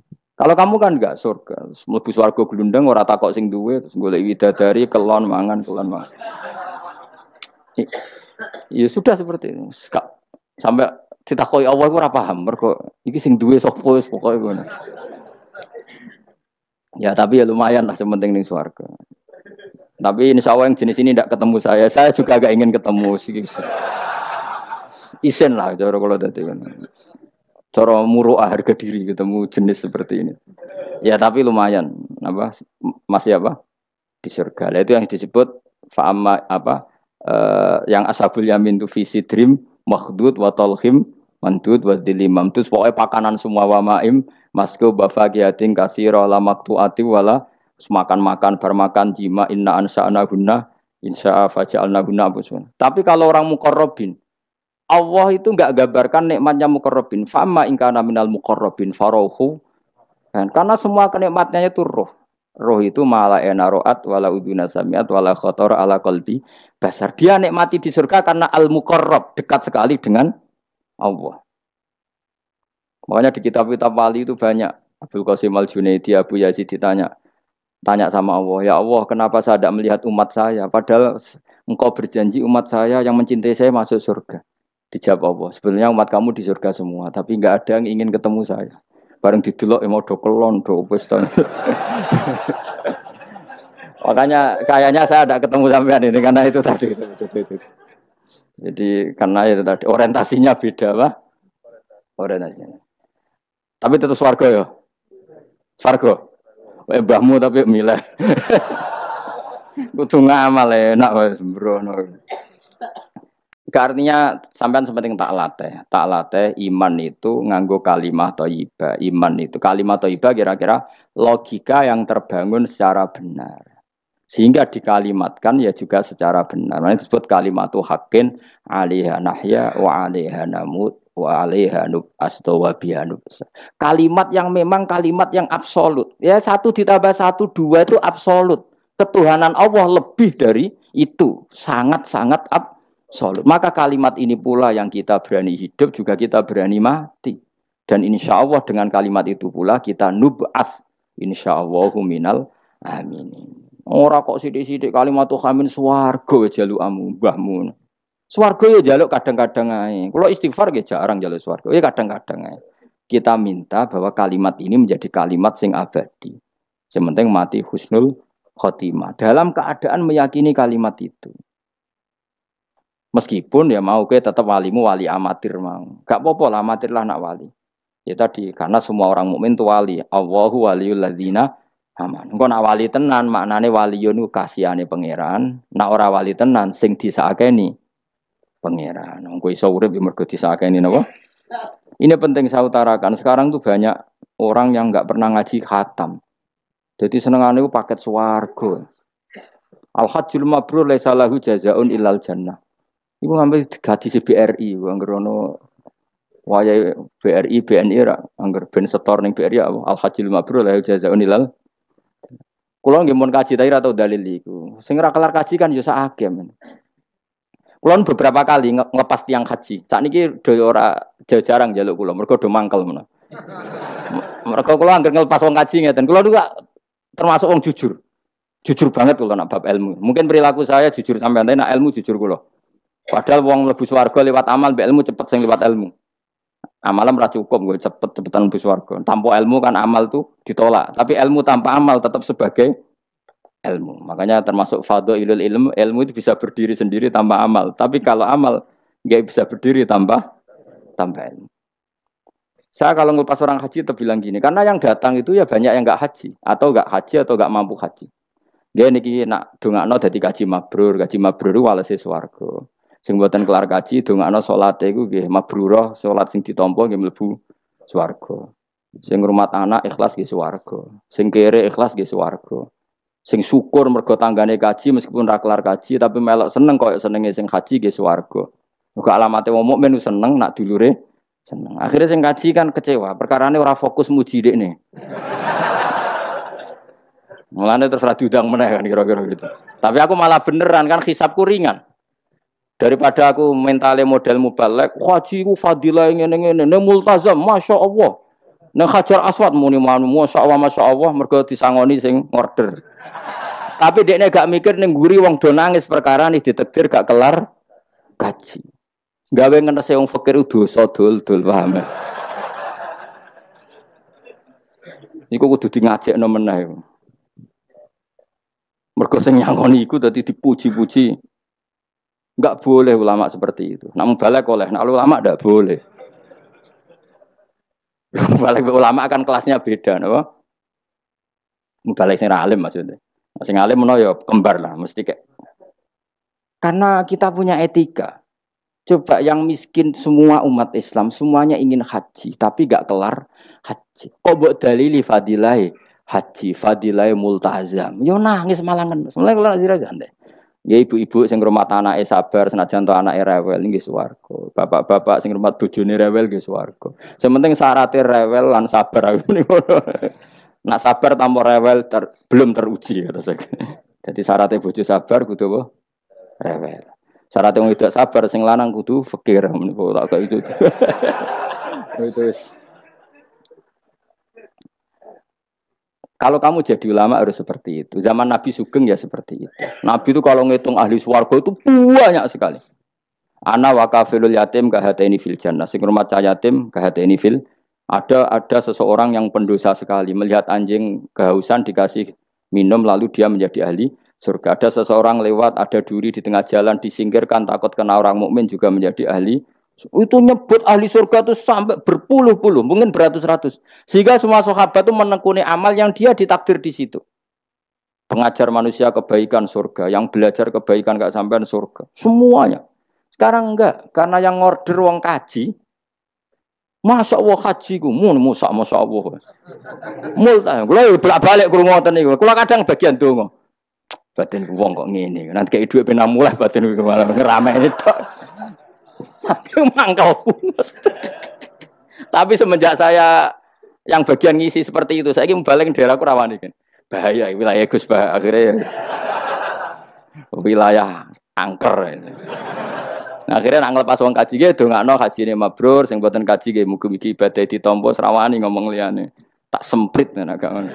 Kalau kamu kan enggak surga, mlebu swarga glundeng ora takok sing duwe terus golek widadari kelon mangan. Ya sudah seperti itu. Sampai ditakoi Allah aku ora paham mergo iki sing duwe sapa wis pokoke ngono. Ya tapi ya lumayan lah sementing ning swarga. Tapi insya Allah yang jenis ini tidak ketemu saya juga agak ingin ketemu sih. Isen lah cara kalau tadi kan. Cara muruah harga diri ketemu jenis seperti ini. Ya tapi lumayan apa masih apa di surga. Nah, itu yang disebut fa'amma apa yang ashabul yamin itu visi dream makhdud wa talhim mandud wa dilimam itu pokoknya pakanan semua wa maim masku bafagiatin kasira la maktuati wala makan-makan bermakan jima inna ansa'na guna insya'a faja'alna guna abusun. Tapi kalau orang muqarrabin Allah itu enggak gambarkan nikmatnya muqarrabin. Fama ingkana minal muqarrabin farohu. Dan karena semua kenikmatnya itu roh. Roh itu mala enaroat wala uduna samiat wala khotor ala qalbi basar. Dia nikmati di surga karena al muqarrab dekat sekali dengan Allah. Makanya di kitab-kitab wali itu banyak. Abdul Qasim Al-Junaidi, Abu Yazid tanya sama Allah, ya Allah, kenapa saya tidak melihat umat saya? Padahal engkau berjanji umat saya yang mencintai saya masuk surga. Dijawab Allah, sebenarnya umat kamu di surga semua, tapi nggak ada yang ingin ketemu saya. Bareng didelok mau do kelon, do peston. Makanya kayaknya saya tidak ketemu sampean ini karena itu tadi. Jadi karena itu tadi orientasinya beda, Pak. Orientasinya. Tapi tetap swarga ya. Swarga. Mbahmu tapi milih. Kudu ngamal enak wis sembrono. Artinya sampean sepenting tak latih iman itu nganggo kalimat thayyibah. Iman itu kalimat thayyibah kira-kira logika yang terbangun secara benar. Sehingga dikalimatkan ya juga secara benar. Nah, disebut kalimatu haqqin 'alaiha nahya wa 'alaiha namut wa 'alaiha nub'astu wa biha nub'as. Kalimat yang memang kalimat yang absolut. Ya 1 ditambah 1 2 itu absolut. Ketuhanan Allah lebih dari itu, sangat-sangat absolut. Maka kalimat ini pula yang kita berani hidup juga kita berani mati. Dan insya Allah dengan kalimat itu pula kita nub'ats insyaallahu minal aminin. Ora kok sithik-sithik kalimat hamin swarga jaluk amu mbahmu. Swarga ya jaluk kadang-kadang ae. Kalau istighfar ya jarang jaluk swarga. Ya kadang-kadang ae. Kita minta bahwa kalimat ini menjadi kalimat sing abadi. Sementing mati husnul khotimah. Dalam keadaan meyakini kalimat itu. Meskipun ya mau ke tetap walimu wali amatir mau. Gak apa-apa lah amatir lah nak wali. Ya tadi karena semua orang mukmin itu wali. Allahu waliyul ladzina aman. Engko nak wali tenan maknane waliyun ku kasihane pangeran. Nak ora wali tenan sing disakeni pangeran. Engko iso urip ya mergo disakeni napa? Ini penting saya utarakan. Sekarang tuh banyak orang yang enggak pernah ngaji khatam. Jadi senengane ku paket swarga. Al-hajjul mabrur laisa lahu jazaa'un illal jannah. Iku ngambil gaji BRI, anggerono wayahe BRI, BNI ra, angger ben setor ning BRI Al-hajjul mabrur lahu jazaa'un illal. Kulo nggih mun kaji ta ora tau dalil iku. Sing ora kelar kaji kan yo sak akeh men. Kulo beberapa kali ngelepas tiang haji. Sakniki do ora jarang njaluk kulo, mergo do mangkel men. Mergo kulo angger ngelepas wong kaji ngeten. Kulo juga termasuk wong jujur. Jujur banget kulo nak bab ilmu. Mungkin perilaku saya jujur sampean nak ilmu jujur kulo. Padahal wong mlebu swarga lewat amal, mbek ilmu cepet sing lewat ilmu. Amalan ora cukup gue cepet-cepetan mlebu swarga. Tanpa ilmu kan amal tuh ditolak, tapi ilmu tanpa amal tetap sebagai ilmu. Makanya termasuk fadhailul ilmu itu bisa berdiri sendiri tanpa amal. Tapi kalau amal enggak bisa berdiri tanpa ilmu. Saya kalau ngelepas orang haji itu bilang gini, karena yang datang itu ya banyak yang enggak haji atau enggak mampu haji. Dia niki nak dongakno dadi kaji mabrur walese swarga. Sing mboten kelar kaji dongakno salate iku nggih mabrurah, salat sing ditampa nggih mlebu swarga. Sing ngrumat anak ikhlas nggih swarga. Sing kere ikhlas nggih swarga. Sing syukur mergo tanggane kaji meskipun ra kelar kaji tapi melok seneng koyo senenge sing haji nggih swarga. Muga alamate wong mukmin seneng nak dulure seneng. Akhirnya sing kaji kan kecewa, perkarane ora fokus muji dekne. Mulane terus ra diundang meneh kan kira-kira gitu. Tapi aku malah beneran kan hisabku ringan. Daripada aku mentale model mubalek, haji ku fadilah ngene-ngene, ne multazam, masyaallah. Nang Hajar Aswad muni manu, masyaallah mergo disangoni sing order. Tapi dekne gak mikir ning nguri wong do nangis perkara nih ditakdir gak kelar kaji. Gawe ngenese wong fakir dosa dol-dol paham. Iku kudu di ngajekno meneh. Mergo sing nyangoni iku dadi dipuji-puji. Enggak boleh ulama seperti itu. Nak balik oleh, nak ulama enggak boleh. Balik ulama kan kelasnya beda, napa? Balik sing alim maksudnya. Sing alim menawa ya kembar lah, mesti kayak. Karena kita punya etika. Coba yang miskin semua umat Islam semuanya ingin haji, tapi enggak kelar haji. Kok mbok dalili fadilai haji, fadilai multazam. Yo nangis malangan. Mulai kula sira santai. Ya ibu-ibu sing ngrumat anake sabar senajan to anake rewel nggih swarga. Bapak-bapak sing ngrumat bojone rewel nggih swarga. Sing penting syaratnya rewel lan sabar niku. Nak sabar tanpa rewel belum teruji kata saya. Jadi syaratnya bojo sabar kudu apa? Rewel. Syarat wong wedok sabar sing lanang kudu fakir niku tak kok itu. Itu wis. Kalau kamu jadi ulama harus seperti itu. Zaman Nabi Sugeng ya seperti itu. Nabi itu kalau ngitung ahli swarga itu banyak sekali. Ana wa kafilul yatim kahataini fil jannah. Sing rumah yatim kahataini fil. Ada seseorang yang pendosa sekali melihat anjing kehausan dikasih minum lalu dia menjadi ahli surga. Ada seseorang lewat ada duri di tengah jalan disingkirkan takut kena orang mukmin juga menjadi ahli. Itu nyebut ahli surga itu sampai berpuluh-puluh, mungkin beratus-ratus. Sehingga semua sahabat itu menekuni amal yang dia ditakdir di situ. Pengajar manusia kebaikan surga, yang belajar kebaikan gak sampean surga. Semuanya. Sekarang enggak, karena yang order wong kaji. Masa Allah haji ku, masa Allah. Multa, kula bolak-balik krungu ngoten niku. Kula kadang bagian donga. Batin wong kok ngene. Nanti kayak dhuwit ben mulai batin ku malah ngerameni tok. Sampai mangkalku. Tapi semenjak saya yang bagian ngisi seperti itu, saya ingin balik ke daerahku rawani kan. Bahaya wilayah Gus bah akhirnya wilayah angker. Nah, akhirnya nak ngelepas wong kaji ge dongakno hajine mabrur sing mboten kaji ge mugi-mugi ibadah ditampa serawani ngomong liyane. Tak semprit nek agak ngono.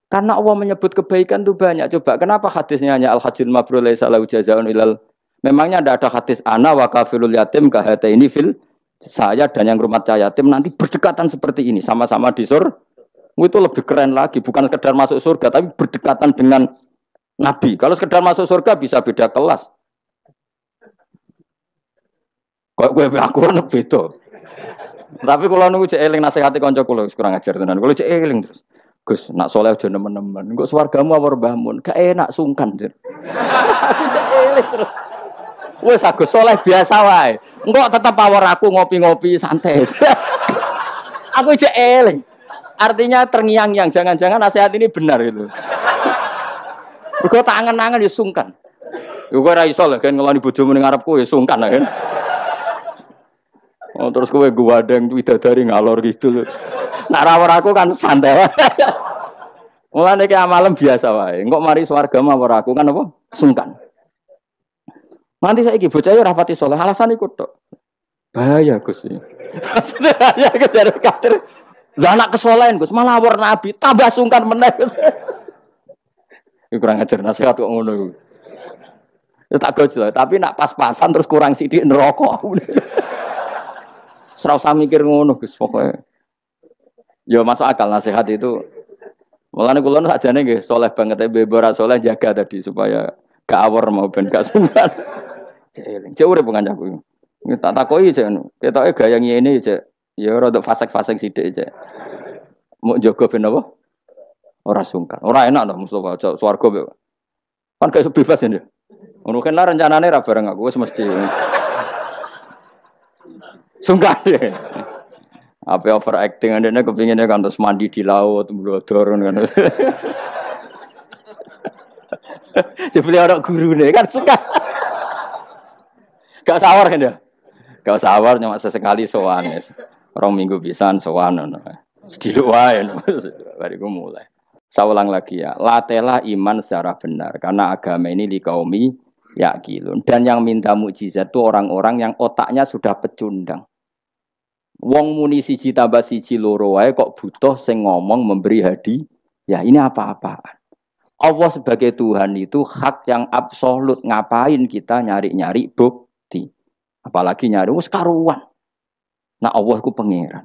Karena Allah menyebut kebaikan itu banyak. Coba kenapa hadisnya hanya al-hajjul mabrur laisa lahu jazaa'un ilal. Memangnya ada hadis ana wa kafilul yatim kahataini fil. Saya dan yang rumah yatim nanti berdekatan seperti ini, sama-sama di surga. Itu lebih keren lagi, bukan sekedar masuk surga tapi berdekatan dengan Nabi. Kalau sekedar masuk surga bisa beda kelas. Kok gue aku kan beda. Tapi kalau nunggu cek eling nasihati kanca kula kurang ajar tenan. Kalau cek eling terus Gus, nak soleh aja nemen-nemen. Engko swargamu apa mbahmu? Gak enak sungkan, Jar. Aku cek eling terus. Wes Agus soleh biasa wae. Engko tetep power aku ngopi-ngopi santai. Aku cek eling. Artinya terngiang-ngiang, jangan-jangan nasihat ini benar gitu. Engko tak angen-angen ya sungkan. Yo kowe ora iso lho kan ngeloni bojomu ning ngarepku ya sungkan lah kan. Oh terus kowe gwadeng widadari ngalor gitu lho. Nak rawor aku kan santai wae. Mulane iki amalem biasa wae. Engko mari swarga mawar aku kan apa? Sungkan. Nanti saiki bocah yo rapati saleh, alasan iku tok. Bahaya Gus. Bahaya kejar kader. Lah anak kesolehan Gus, malah war nabi, tambah sungkan meneh. Iku kurang ajar nasihat kok ngono iku. Ya tak gojol, tapi nak pas-pasan terus kurang sithik neraka. Ora usah mikir ngono Gus, pokoke. Ya masuk akal nasihat itu. Mulane kula nu sakjane nggih saleh banget e ora saleh jaga tadi supaya gak awor mau ben gak sungkan. Cek urip kancaku. Tak takoki cek ngono. Ketoke gaya ngene cek. Ya rada fasek-fasek sithik cek. Mau jaga ben apa? Ora sungkan. Ora enak to Mustofa swarga kan gak bebas ya. Ngono kan lah rencanane ra bareng aku wis mesti. Sungkan. Apa overacting andene kepinginnya kan terus mandi di laut, blodor kan. Jebule ora gurune kan suka. Gak sawar kan ya? Gak sawar cuma sesekali sowan wis. 2 minggu pisan sowan ngono. Sediluk wae bariku mulai. Saya ulang lagi ya, latela iman secara benar karena agama ini li kaumi yaqilun dan yang minta mukjizat itu orang-orang yang otaknya sudah pecundang. Wong muni siji tambah siji loro wae kok butuh sing ngomong memberi hadiah. Ya ini apa-apaan. Allah sebagai Tuhan itu hak yang absolut. Ngapain kita nyari-nyari bukti? Apalagi nyari wis karuan. Nah Allah ku pangeran.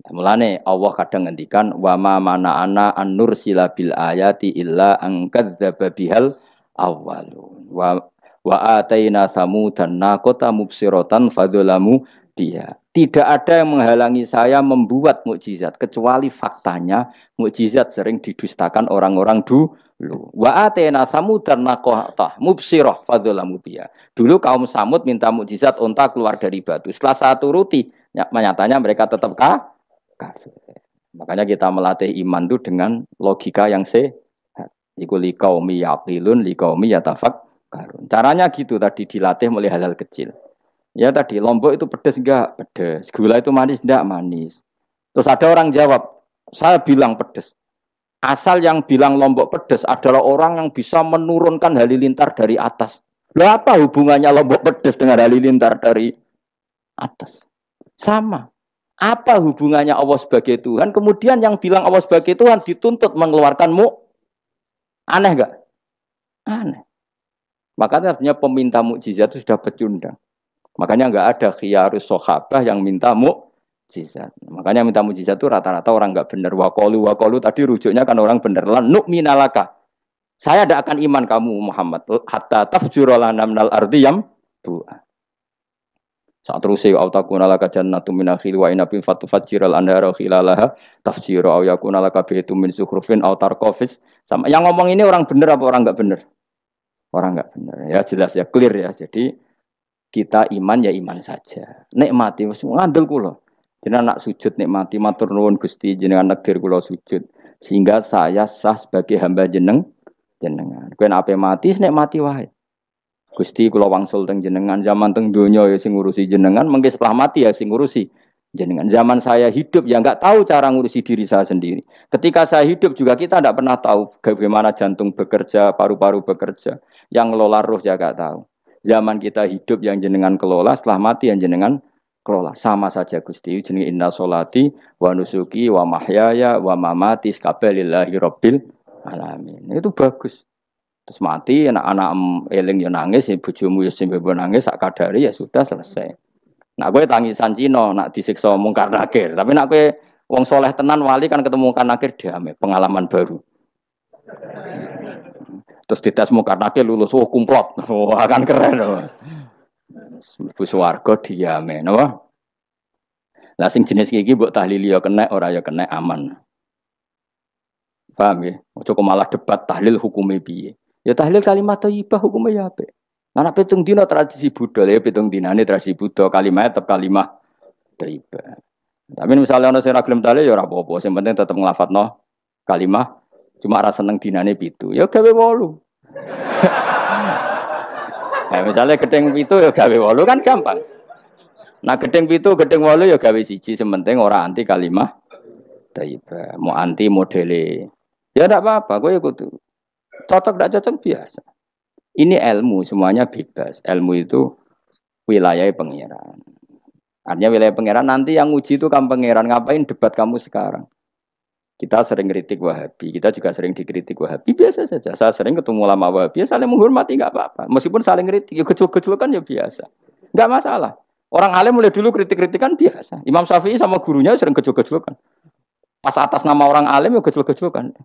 Mulane Allah kadang ngendikan wa ma mana'ana an nursila bil ayati illa an kadzdzaba bihal awwalun wa ataina samudan naqata mubsiratan fadzalamu dia. Tidak ada yang menghalangi saya membuat mukjizat kecuali faktanya mukjizat sering didustakan orang-orang dulu. Wa ataina samudan naqata mubsirah fadzalamu dia. Dulu kaum Samud minta mukjizat unta keluar dari batu. Setelah saya turuti, nyatanya mereka tetap kafir. Makanya kita melatih iman itu dengan logika yang sehat. Iku liqaumi yaqilun liqaumi yatafakkarun. Caranya gitu tadi dilatih mulai hal-hal kecil. Ya tadi lombok itu pedes enggak? Pedes. Gula itu manis enggak? Manis. Terus ada orang jawab, saya bilang pedes. Asal yang bilang lombok pedes adalah orang yang bisa menurunkan halilintar dari atas. Loh apa hubungannya lombok pedes dengan halilintar dari atas? Sama. Apa hubungannya Allah sebagai Tuhan? Kemudian yang bilang Allah sebagai Tuhan dituntut mengeluarkanmu. Aneh gak? Aneh. Makanya artinya peminta mukjizat itu sudah pecundang. Makanya nggak ada khiyarus sahabah yang minta mukjizat. Makanya minta mukjizat itu rata-rata orang nggak benar. Waqalu tadi rujuknya kan orang benar. Lan nu'minalaka. Saya tidak akan iman kamu Muhammad. Hatta tafjura lana minal ardi yambu'a. Saat terus saya autakuna laka jannatu min akhil wa inabin fatufajjiral anhara khilalaha tafjira aw yakuna laka baitum min zukhrufin aw tarqafis. Sama yang ngomong ini orang benar apa orang enggak benar? Orang enggak benar. Ya jelas ya clear ya. Jadi kita iman ya iman saja. Nikmati wis ngandel kula. Jenengan nak sujud nikmati matur nuwun Gusti jenengan nakdir kula sujud sehingga saya sah sebagai hamba jenengan. Kowe nek ape mati nikmati wae. Gusti kula wangsul teng jenengan zaman teng donya ya sing ngurusi jenengan, mengke setelah mati ya sing ngurusi jenengan. Zaman saya hidup ya enggak tahu cara ngurusi diri saya sendiri. Ketika saya hidup juga kita tidak pernah tahu bagaimana jantung bekerja, paru-paru bekerja. Yang ngelola roh ya enggak tahu. Zaman kita hidup yang jenengan kelola, setelah mati yang jenengan kelola. Sama saja Gusti, jenenge inna sholati wa nusuki wa mahyaya wa mamati lillahi rabbil alamin. Itu bagus. Terus mati anak-anak eling ya nangis, ya bojomu ya sing nangis sak kadare ya sudah selesai. Nak kowe tangisan Cina, nak disiksa mungkar nakir, tapi nak kowe wong soleh tenan wali kan ketemu mungkar nakir damai, pengalaman baru. Terus dites mungkar nakir lulus kumplot. Wah kan keren loh. Bu swarga diame napa? Lah sing jenis iki mbok tahlili ya kena ora ya kena aman. Paham ya? Ojo malah debat tahlil hukume piye. Ya tahlil kalimat thayyibah hukumnya ya apik. Anak pitung dina tradisi Buddha ya pitung dinane tradisi Buddha kalimat tetap kalimat thayyibah. Tapi misalnya ana sing ra gelem tahlil ya ora apa-apa, sing penting tetep nglafatno kalimat cuma ra seneng dinane 7. Ya gawe 8. Nah, misalnya gedeng 7 ya gawe 8 kan gampang. Nah gedeng 7, gedeng 8 ya gawe 1, sing penting ora anti kalimat thayyibah, mau anti modele. Ya ndak apa-apa, kowe kudu cocok tidak cocok biasa. Ini ilmu semuanya bebas. Ilmu itu wilayah pangeran. Artinya wilayah pangeran nanti yang uji itu kamu pangeran. Ngapain debat kamu sekarang? Kita sering kritik Wahabi. Kita juga sering dikritik Wahabi. Biasa saja. Saya sering ketemu ulama Wahabi. Saling menghormati nggak apa-apa. Meskipun saling kritik, ya gejol-gejolkan ya biasa. Nggak masalah. Orang alim mulai dulu kritik-kritikan biasa. Imam Syafi'i sama gurunya sering gejol-gejolkan. Pas atas nama orang alim ya gejol-gejolkan.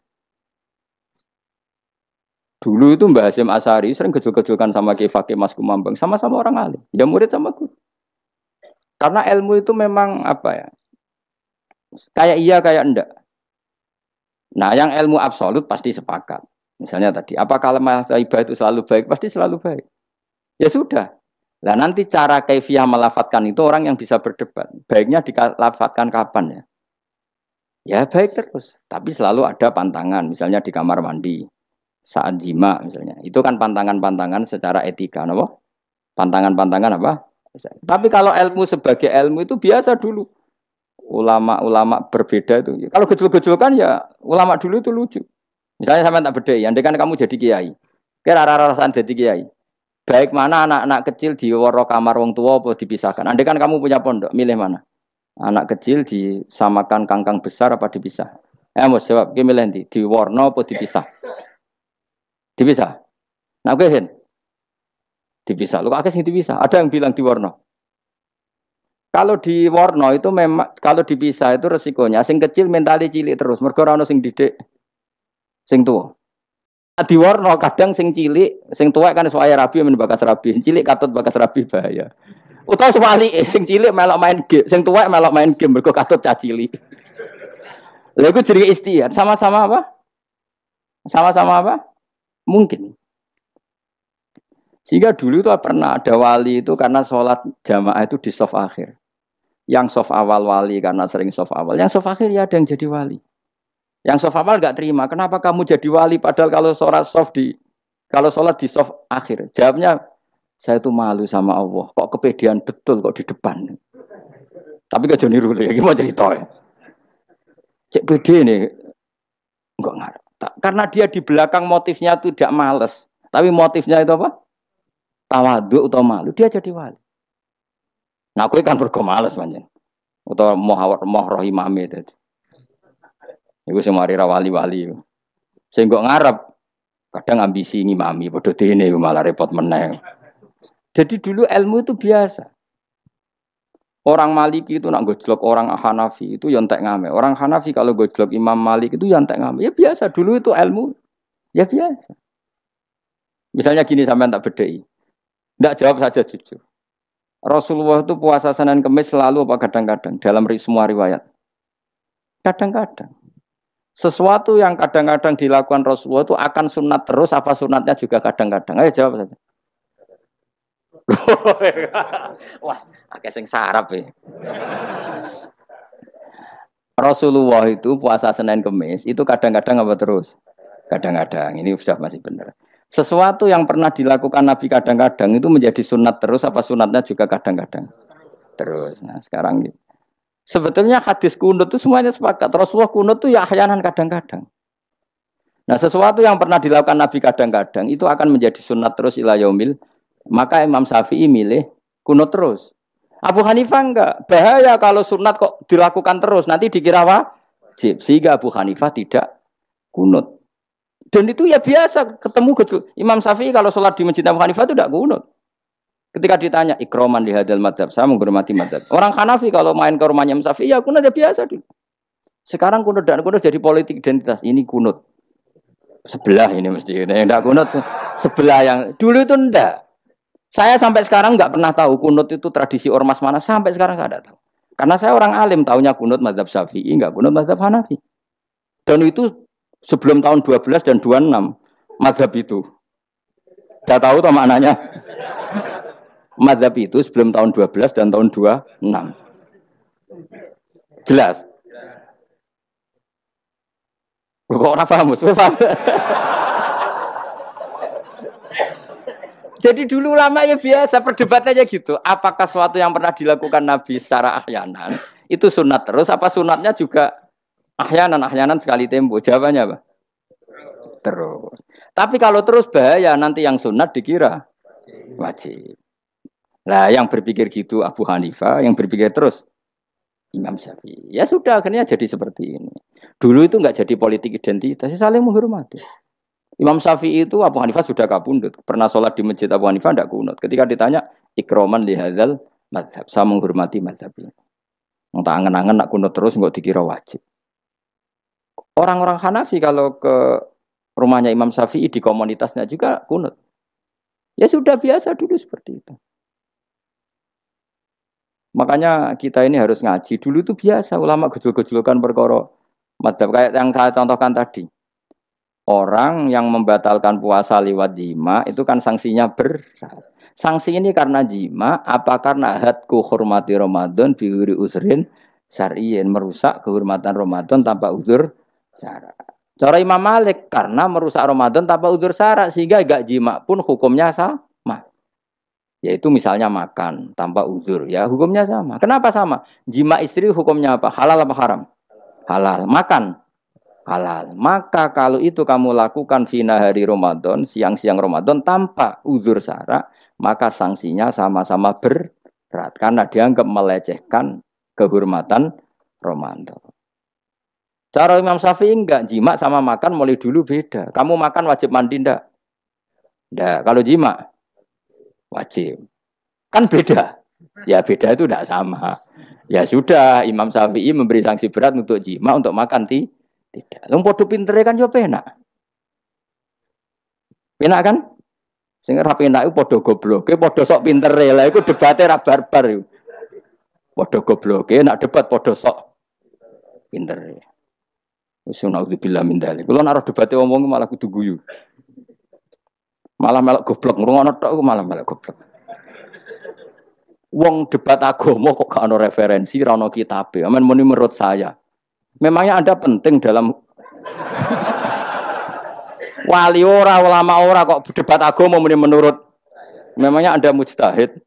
Dulu itu Mbah Hasyim Asy'ari sering gejol-gejolkan sama Ki Fakih Mas Kumambang, sama-sama orang alim. Ya murid sama guru. Karena ilmu itu memang apa ya? Kayak iya kayak enggak. Nah, yang ilmu absolut pasti sepakat. Misalnya tadi, apa kalimat thayyibah itu selalu baik? Pasti selalu baik. Ya sudah. Nah, nanti cara kaifiyah melafatkan itu orang yang bisa berdebat. Baiknya dilafatkan kapan ya? Ya baik terus. Tapi selalu ada pantangan. Misalnya di kamar mandi. Saat jima misalnya. Itu kan pantangan-pantangan secara etika. Apa? Pantangan-pantangan apa? Tapi kalau ilmu sebagai ilmu itu biasa dulu. Ulama-ulama berbeda itu. Kalau gejol-gejolkan ya ulama dulu itu lucu. Misalnya sama tak beda. Andai kan kamu jadi kiai. Kira rara-rasan jadi kiai. Baik mana anak-anak kecil di waro kamar wong tua apa dipisahkan. Andai kan kamu punya pondok, milih mana? Anak kecil disamakan kangkang besar apa dipisah? Mus jawab, ki milih ndi? Diwarna apa dipisah? Dipisah. Nah, kowe hen dipisah. Lu akeh sing dipisah. Ada yang bilang diwarna. Kalau diwarna itu memang kalau dipisah itu resikonya sing kecil mentali cilik terus. Mergo ora ono sing didik sing tuwa. Diwarna kadang sing cilik, sing tuwek kan suwaya rabi men bakas rabi. Sing cilik katut bakas rabi bahaya. Utawa sewalike sing cilik melok main game, sing tuwek melok main game mergo katut cah cilik. Lha iku jenenge istihad. Sama-sama apa? Sama-sama apa? Mungkin. Sehingga dulu itu pernah ada wali itu karena sholat jamaah itu di shaf akhir. Yang shaf awal wali karena sering shaf awal. Yang shaf akhir ya ada yang jadi wali. Yang shaf awal nggak terima. Kenapa kamu jadi wali padahal kalau sholat di shaf akhir? Jawabnya, saya itu malu sama Allah. Kok kepedean betul kok di depan. Tapi gak jadi niru ya. Gimana cerita ya? Cek pede nih. Enggak ngarep. Karena dia di belakang motifnya itu tidak males. Tapi motifnya itu apa? Tawaduk atau malu. Dia jadi wali. Nah, aku kan bergo males manjen. Atau moh roh imame tadi. Iku sing mari ra wali-wali. Sing kok ngarep kadang ambisi ngimami padha dene malah repot meneh. Jadi dulu ilmu itu biasa. Orang Maliki itu nak gojlok orang Hanafi itu ya entek ngame. Orang Hanafi kalau gojlok Imam Malik itu ya entek ngame. Ya biasa, dulu itu ilmu. Ya biasa. Misalnya gini sampean tak bedhei. Ndak jawab saja jujur. Rasulullah itu puasa Senin Kamis selalu apa kadang-kadang dalam semua riwayat. Kadang-kadang. Sesuatu yang kadang-kadang dilakukan Rasulullah itu akan sunat terus apa sunatnya juga kadang-kadang. Ayo jawab saja. Wah, akeh sing sarap ya. Rasulullah itu puasa Senin Kamis itu kadang-kadang apa terus? Kadang-kadang. Ini sudah masih benar. Sesuatu yang pernah dilakukan Nabi kadang-kadang itu menjadi sunat terus apa sunatnya juga kadang-kadang terus. Nah, sekarang gitu. Sebetulnya hadis kunut itu semuanya sepakat. Rasulullah kunut itu ya ahyanan kadang-kadang. Nah, sesuatu yang pernah dilakukan Nabi kadang-kadang itu akan menjadi sunat terus ila yaumil. Maka Imam Syafi'i milih kunut terus. Abu Hanifah enggak. Bahaya kalau sunat kok dilakukan terus. Nanti dikira wajib. Sehingga Abu Hanifah tidak kunut. Dan itu ya biasa ketemu Imam Syafi'i kalau sholat di masjid Abu Hanifah itu tidak kunut. Ketika ditanya ikroman di hadal madhab, saya menghormati madhab. Orang Hanafi kalau main ke rumahnya Imam Syafi'i ya kunut ya biasa dulu. Sekarang kunut dan kunut jadi politik identitas. Ini kunut sebelah ini mesti. Yang tidak kunut sebelah yang dulu itu enggak. Saya sampai sekarang nggak pernah tahu kunut itu tradisi ormas mana. Sampai sekarang nggak ada tahu. Karena saya orang alim, tahunya kunut madhab Syafi'i, nggak kunut madhab Hanafi. Dan itu sebelum tahun 12 dan 26 madhab itu. Tidak tahu toh maknanya. Madhab itu sebelum tahun 12 dan tahun 26. Jelas? Kok orang paham? Jadi dulu lama ya biasa perdebatannya gitu. Apakah sesuatu yang pernah dilakukan Nabi secara ahyanan itu sunat terus? Apa sunatnya juga ahyanan sekali tempo? Jawabannya apa? Terus. Tapi kalau terus bahaya nanti yang sunat dikira wajib. Nah yang berpikir gitu Abu Hanifah, yang berpikir terus Imam Syafi'i. Ya sudah akhirnya jadi seperti ini. Dulu itu nggak jadi politik identitas, saling menghormati. Imam Syafi'i itu Abu Hanifah sudah kabundut. Pernah sholat di masjid Abu Hanifah tidak kunut. Ketika ditanya ikroman lihadzal madhab, saya menghormati madhab ini. Nggak angen-angen nak kunut terus nggak dikira wajib. Orang-orang Hanafi kalau ke rumahnya Imam Syafi'i di komunitasnya juga kunut. Ya sudah biasa dulu seperti itu. Makanya kita ini harus ngaji. Dulu itu biasa ulama gejol-gejolkan perkara madhab kayak yang saya contohkan tadi. Orang yang membatalkan puasa lewat jima itu kan sanksinya berat. Sanksi ini karena jima, apa karena hadku hormati Ramadan biwiri usrin syar'iyin, merusak kehormatan Ramadan tanpa uzur syarak. Cara Imam Malik karena merusak Ramadan tanpa uzur syarak sehingga gak jima pun hukumnya sama. Yaitu misalnya makan tanpa uzur, ya hukumnya sama. Kenapa sama? Jima istri hukumnya apa? Halal apa haram? Halal. Makan halal. Maka kalau itu kamu lakukan fina hari Ramadan, siang-siang Ramadan tanpa uzur syarak, maka sanksinya sama-sama berat karena dianggap melecehkan kehormatan Ramadan. Cara Imam Syafi'i enggak, jima sama makan mulai dulu beda. Kamu makan wajib mandi enggak? Enggak. Kalau jima wajib. Kan beda. Ya beda itu enggak sama. Ya sudah, Imam Syafi'i memberi sanksi berat untuk jima, untuk makan tidak. Wong padha pintere kan yo penak. Penak kan? Sing ora penak iku padha gobloke, padha sok pintere. Lah iku debate ra barbar iku. Padha gobloke, nak debat padha sok pintere. Wis naudzubillah min dzalik. Kulo nek debate wong malah kudu guyu. Malah melok goblok, ngrungokno tok malah melok goblok. Wong debat agama kok gak ono referensi, ra ono kitabe. Amen muni menurut saya. Memangnya Anda penting dalam wali ora, ulama ora kok debat agama muni menurut. Memangnya Anda mujtahid?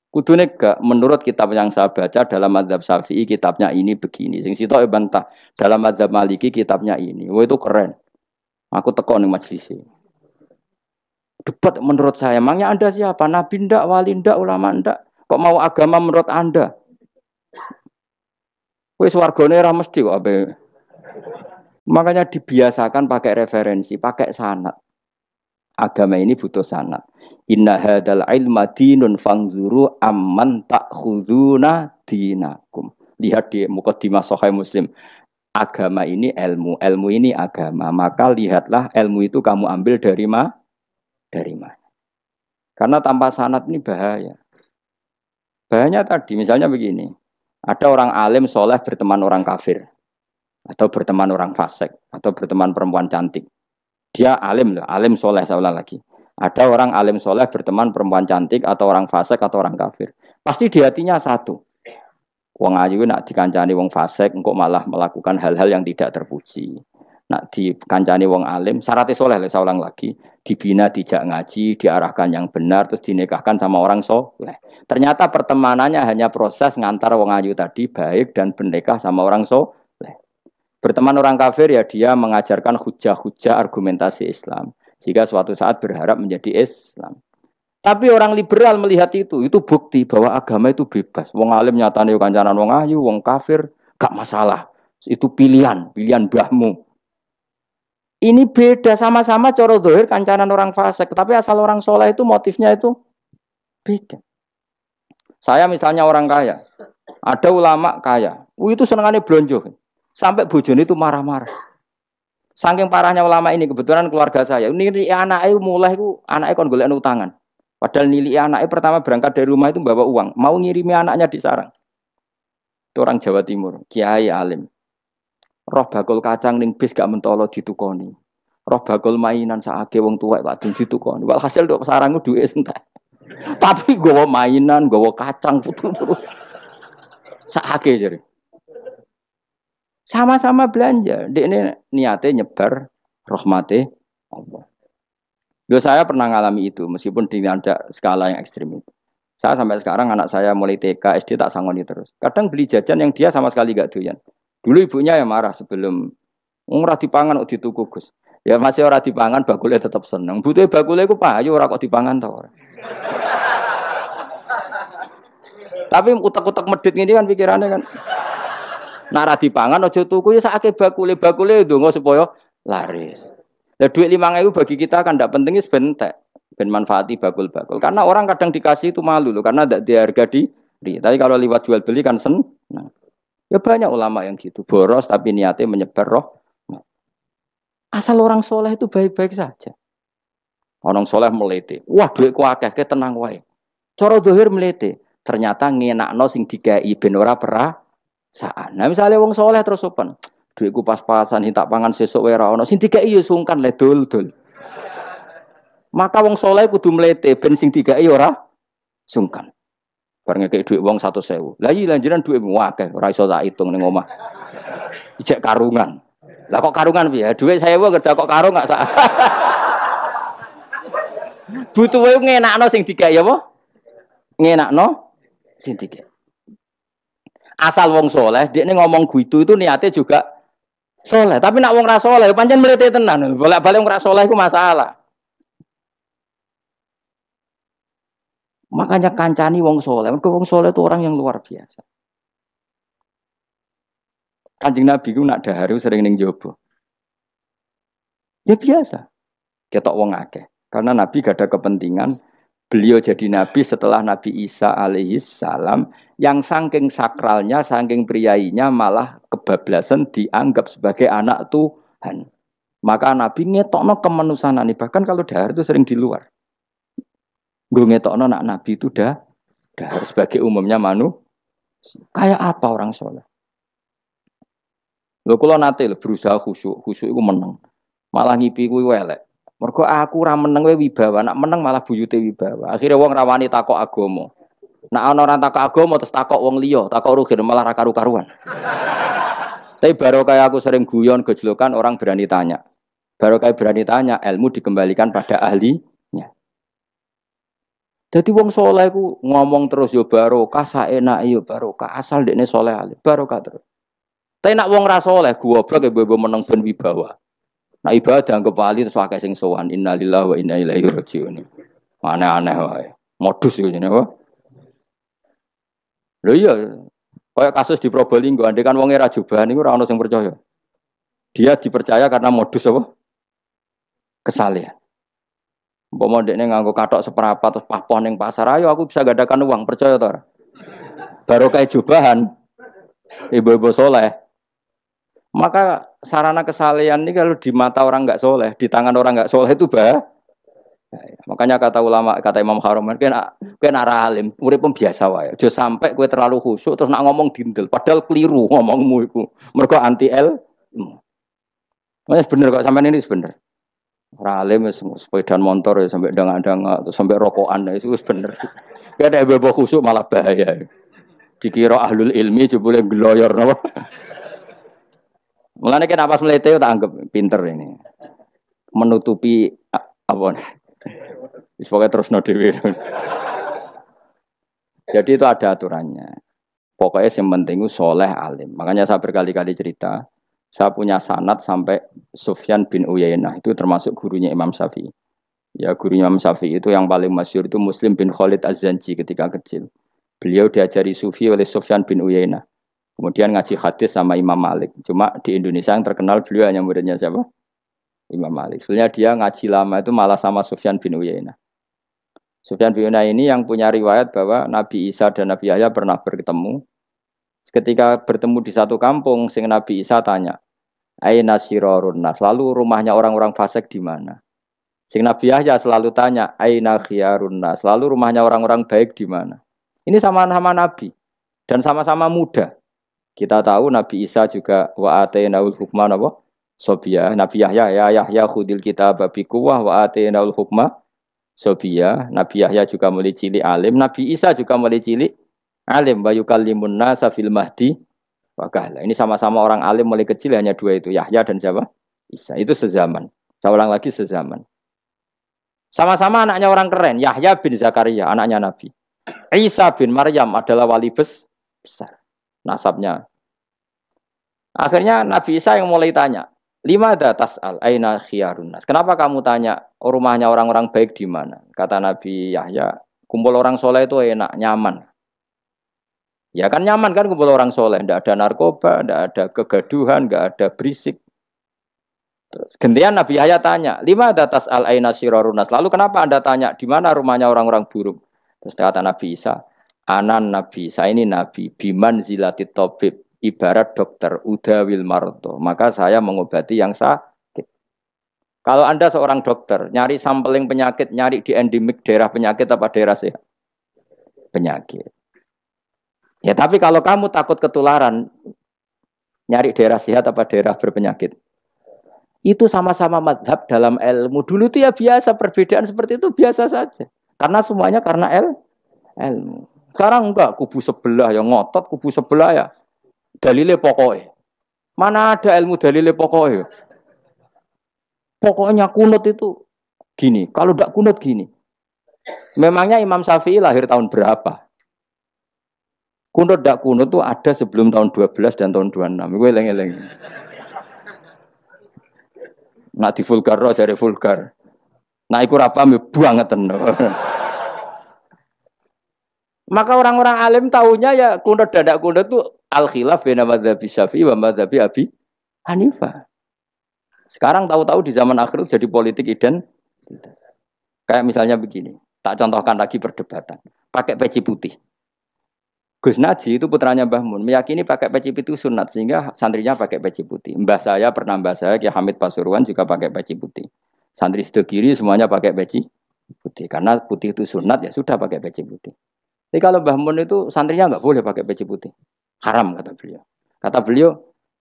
Kudune gak menurut kitab yang saya baca dalam mazhab Syafi'i kitabnya ini begini. Sing sitok bantah dalam mazhab Maliki kitabnya ini. Wah itu keren. Aku teko ning majelis. Debat menurut saya, emangnya Anda siapa? Nabi ndak, wali ndak, ulama ndak? Kok mau agama menurut Anda? Wis wargane ora mesti kok ape. Makanya dibiasakan pakai referensi, pakai sanad. Agama ini butuh sanad. Inna hadzal ilma dinun fangzuru amman ta'khuduna dinakum. Lihat di muqaddimah Sahih Muslim. Agama ini ilmu, ilmu ini agama. Maka lihatlah ilmu itu kamu ambil dari mana? Karena tanpa sanad ini bahaya. Bahayanya tadi, misalnya begini. Ada orang alim soleh berteman orang kafir. Atau berteman orang fasik. Atau berteman perempuan cantik. Dia alim loh, alim soleh saya ulang lagi. Ada orang alim soleh berteman perempuan cantik. Atau orang fasik atau orang kafir. Pasti di hatinya satu. Wong ayu nak dikancani wong fasik, engkau malah melakukan hal-hal yang tidak terpuji. Nak dikancani wong alim, syaratnya soleh, saya ulang lagi, dibina, dijak ngaji, diarahkan yang benar, terus dinikahkan sama orang soleh. Ternyata pertemanannya hanya proses ngantar wong ayu tadi baik dan bernikah sama orang soleh. Berteman orang kafir ya dia mengajarkan hujah-hujah argumentasi Islam. Jika suatu saat berharap menjadi Islam. Tapi orang liberal melihat itu bukti bahwa agama itu bebas. Wong alim nyatane kancanan wong ayu, wong kafir, gak masalah. Itu pilihan mbahmu. Ini beda sama-sama cara zahir kancanan orang fasik, tapi asal orang soleh itu motifnya itu beda. Saya misalnya orang kaya, ada ulama kaya, itu senengannya blonjo, sampai bojone itu marah-marah. Saking parahnya ulama ini, kebetulan keluarga saya, ini anaknya mulai itu anaknya kon golek utangan. Padahal nilai anaknya pertama berangkat dari rumah itu bawa uang, mau ngirimi anaknya di sarang. Itu orang Jawa Timur, kiai alim. Roh bakul kacang ning bis gak mentolo ditukoni. Roh bakul mainan saake wong tuwek Pak ditukoni. Walhasil nduk sarangku duwe entek. Tapi gowo mainan, gowo kacang putu-putu. Saake jare. Sama-sama belanja. Dekne niate nyebar rahmate Allah. Yo saya pernah ngalami itu meskipun tidak skala yang ekstrim itu. Saya sampai sekarang anak saya mulai TK, SD tak sangoni terus. Kadang beli jajan yang dia sama sekali gak doyan. Dulu ibunya yang marah sebelum ora dipangan kok dituku Gus. Ya masih ora dipangan bakule tetap seneng. Butuhe bakule iku payu ora kok dipangan ta ora. Tapi utek-utek medhit ngene kan pikirannya kan. Nek ora dipangan aja tuku ya sakake bakule ndonga supaya laris. Lah duit 5.000 bagi kita kan ndak penting wis bentek. Ben manfaati bakul-bakul. Karena orang kadang dikasih itu malu loh karena ndak diharga diri. Tapi kalau lewat jual beli kan seneng. Ya banyak ulama yang gitu, boros tapi niatnya menyebar roh. Asal orang soleh itu baik-baik saja. Orang soleh melete, wah duitku akeh, tenang wae. Cara dohir melete, ternyata ngenakno sing dikai ben ora perasaan. Nah misalnya wong soleh terus sopan, duitku pas-pasan tak pangan sesuk wae ora ono, sing dikai yo sungkan le dul. Maka wong soleh kudu melete ben sing dikai ora sungkan. Bareng kayak duit wong 100.000. Lah iya lanjuran duit akeh ora iso tak hitung ning omah. Ijek karungan. Lah kok karungan piye? Duit 1.000 kerja kok karung gak sak. Butuh wae ngenakno sing digawe apa? Ngenakno sing digawe. Asal wong soleh, dekne ngomong gitu itu niatnya juga soleh. Tapi nak wong ra soleh pancen mlete tenan. Bolak-balik wong ra soleh iku masalah. Makanya kancani wong soleh. Wong soleh itu orang yang luar biasa. Kanjeng Nabi ku nak dahar sering ning jaba. Ya biasa. Ketok wong akeh. Karena Nabi gak ada kepentingan beliau jadi Nabi setelah Nabi Isa alaihi salam yang saking sakralnya, saking priainya malah kebablasan dianggap sebagai anak Tuhan. Maka Nabi ngetokno kemanusiaan. Bahkan kalau dahar itu sering di luar. Gue ngetokno nak Nabi itu dahar sebagai umumnya kayak apa orang soleh. Lho kula nate berusaha khusyuk iku meneng. Malah ngipi kuwi elek. Mergo aku ora meneng wae wibawa, nak meneng malah buyute wibawa. Akhire wong rawani takok agama. Nak ana ora takok agama terus takok wong liya, takok rugi malah ra karu-karuan. Tapi baru kayak aku sering guyon gejlokan orang berani tanya. Baru kayak berani tanya, ilmu dikembalikan pada ahlinya. Jadi wong soleh ku ngomong terus yo barokah, saenake yo barokah, asal dekne soleh alim, barokah terus. Tapi nak wong ra soleh goblok ya bebo meneng ben wibawa. Nah ibadah anggap wali terus akeh sing sowan innalillahi wa inna ilaihi rajiun. Aneh-aneh wae. Modus yo jenenge apa? Lho iya, kayak kasus di Probolinggo, andai kan wong era jubahan niku ora ono sing percaya. Dia dipercaya karena modus apa? Kesalehan. Umpama dekne nganggo kathok seprapat terus pahpoh ning pasar, ayo aku bisa gadakan uang, percaya to ora? Barokah jubahan ibu-ibu soleh. Maka sarana kesalehan ini kalau di mata orang enggak soleh, di tangan orang enggak soleh itu makanya kata ulama, kata Imam Haromen, kena alim, urip biasa wae. Aja sampai kowe terlalu khusyuk terus nak ngomong dindel, padahal keliru ngomongmu iku. Mergo anti ilmu. Wes bener kok sampean ini bener. Ora alim wis sepeda motor ya sampai dang-dang sampai rokokan itu wis bener. Kayak ada bebo khusyuk malah bahaya. Dikira ahlul ilmi jebule gloyor napa. Mulane kan apa mlete tak anggap pinter ini. Menutupi apa. Wis pokoke terusno dhewe. Jadi itu ada aturannya. Pokoknya yang penting itu soleh alim. Makanya saya berkali-kali cerita, saya punya sanad sampai Sufyan bin Uyainah itu termasuk gurunya Imam Syafi'i. Ya gurunya Imam Syafi'i itu yang paling masyhur itu Muslim bin Khalid Az-Zanji ketika kecil. Beliau diajari sufi oleh Sufyan bin Uyainah. Kemudian ngaji hadis sama Imam Malik. Cuma di Indonesia yang terkenal beliau hanya muridnya siapa? Imam Malik. Sebenarnya dia ngaji lama itu malah sama Sufyan bin Uyainah. Sufyan bin Uyainah ini yang punya riwayat bahwa Nabi Isa dan Nabi Yahya pernah bertemu. Ketika bertemu di satu kampung, sing Nabi Isa tanya, "Aina sirarun nas?" Lalu rumahnya orang-orang fasik di mana? Sing Nabi Yahya selalu tanya, "Aina khiyarun nas?" Lalu rumahnya orang-orang baik di mana? Ini sama-sama Nabi dan sama-sama muda. Kita tahu Nabi Isa juga wa atainaul hukma napa? Sobia. Nabi Yahya ya Yahya khudil kitab bi quwwah wa atainaul hukma sobia. Nabi Yahya juga mulai cilik alim, Nabi Isa juga mulai cilik alim wa yukallimun nasa fil mahdi wa kahla. Ini sama-sama orang alim mulai kecil hanya dua itu, Yahya dan siapa? Isa. Itu sezaman. Saya ulang lagi sezaman. Sama-sama anaknya orang keren, Yahya bin Zakaria, anaknya Nabi. Isa bin Maryam adalah wali besar. Nasabnya. Akhirnya Nabi Isa yang mulai tanya, "Limada tas'al aina khiyarun nas?" Kenapa kamu tanya rumahnya orang-orang baik di mana? Kata Nabi Yahya, kumpul orang soleh itu enak, nyaman. Ya kan nyaman kan kumpul orang soleh, tidak ada narkoba, tidak ada kegaduhan, tidak ada berisik. Terus gantian Nabi Yahya tanya, "Limada tas'al aina sirarun nas?" Lalu kenapa Anda tanya di mana rumahnya orang-orang buruk? Terus kata Nabi Isa, "Anan Nabi, saya ini Nabi, biman zilatit tabib, ibarat dokter, udawil marto. Maka saya mengobati yang sakit." Kalau Anda seorang dokter, nyari sampling penyakit, nyari di endemik daerah penyakit apa daerah sehat? Penyakit. Ya tapi kalau kamu takut ketularan, nyari daerah sehat apa daerah berpenyakit? Itu sama-sama madhab dalam ilmu. Dulu itu ya biasa, perbedaan seperti itu biasa saja. Karena semuanya karena ilmu. Sekarang enggak, kubu sebelah yang ngotot, kubu sebelah ya dalile pokoknya. Mana ada ilmu dalile pokoknya? Pokoknya kunut itu gini, kalau enggak kunut gini. Memangnya Imam Syafi'i lahir tahun berapa? Kunut enggak kunut itu ada sebelum tahun 12 dan tahun 26. Gue eleng-eleng. Nak di vulgar roh dari vulgar. Nah iku ra paham banget tenan. Maka orang-orang alim tahunya ya kunut dadak kunut itu al-khilaf baina madzhabi Syafi'i wa madzhabi Abi Hanifah. Sekarang tahu-tahu di zaman akhir itu jadi politik kayak misalnya begini. Tak contohkan lagi perdebatan. Pakai peci putih. Gus Naji itu putranya Mbah Mun meyakini pakai peci putih itu sunat sehingga santrinya pakai peci putih. Mbah saya Ki Hamid Pasuruan juga pakai peci putih. Santri Sidogiri semuanya pakai peci putih karena putih itu sunat ya sudah pakai peci putih. Tapi kalau Mbah Mun itu santrinya nggak boleh pakai peci putih. Haram kata beliau. Kata beliau,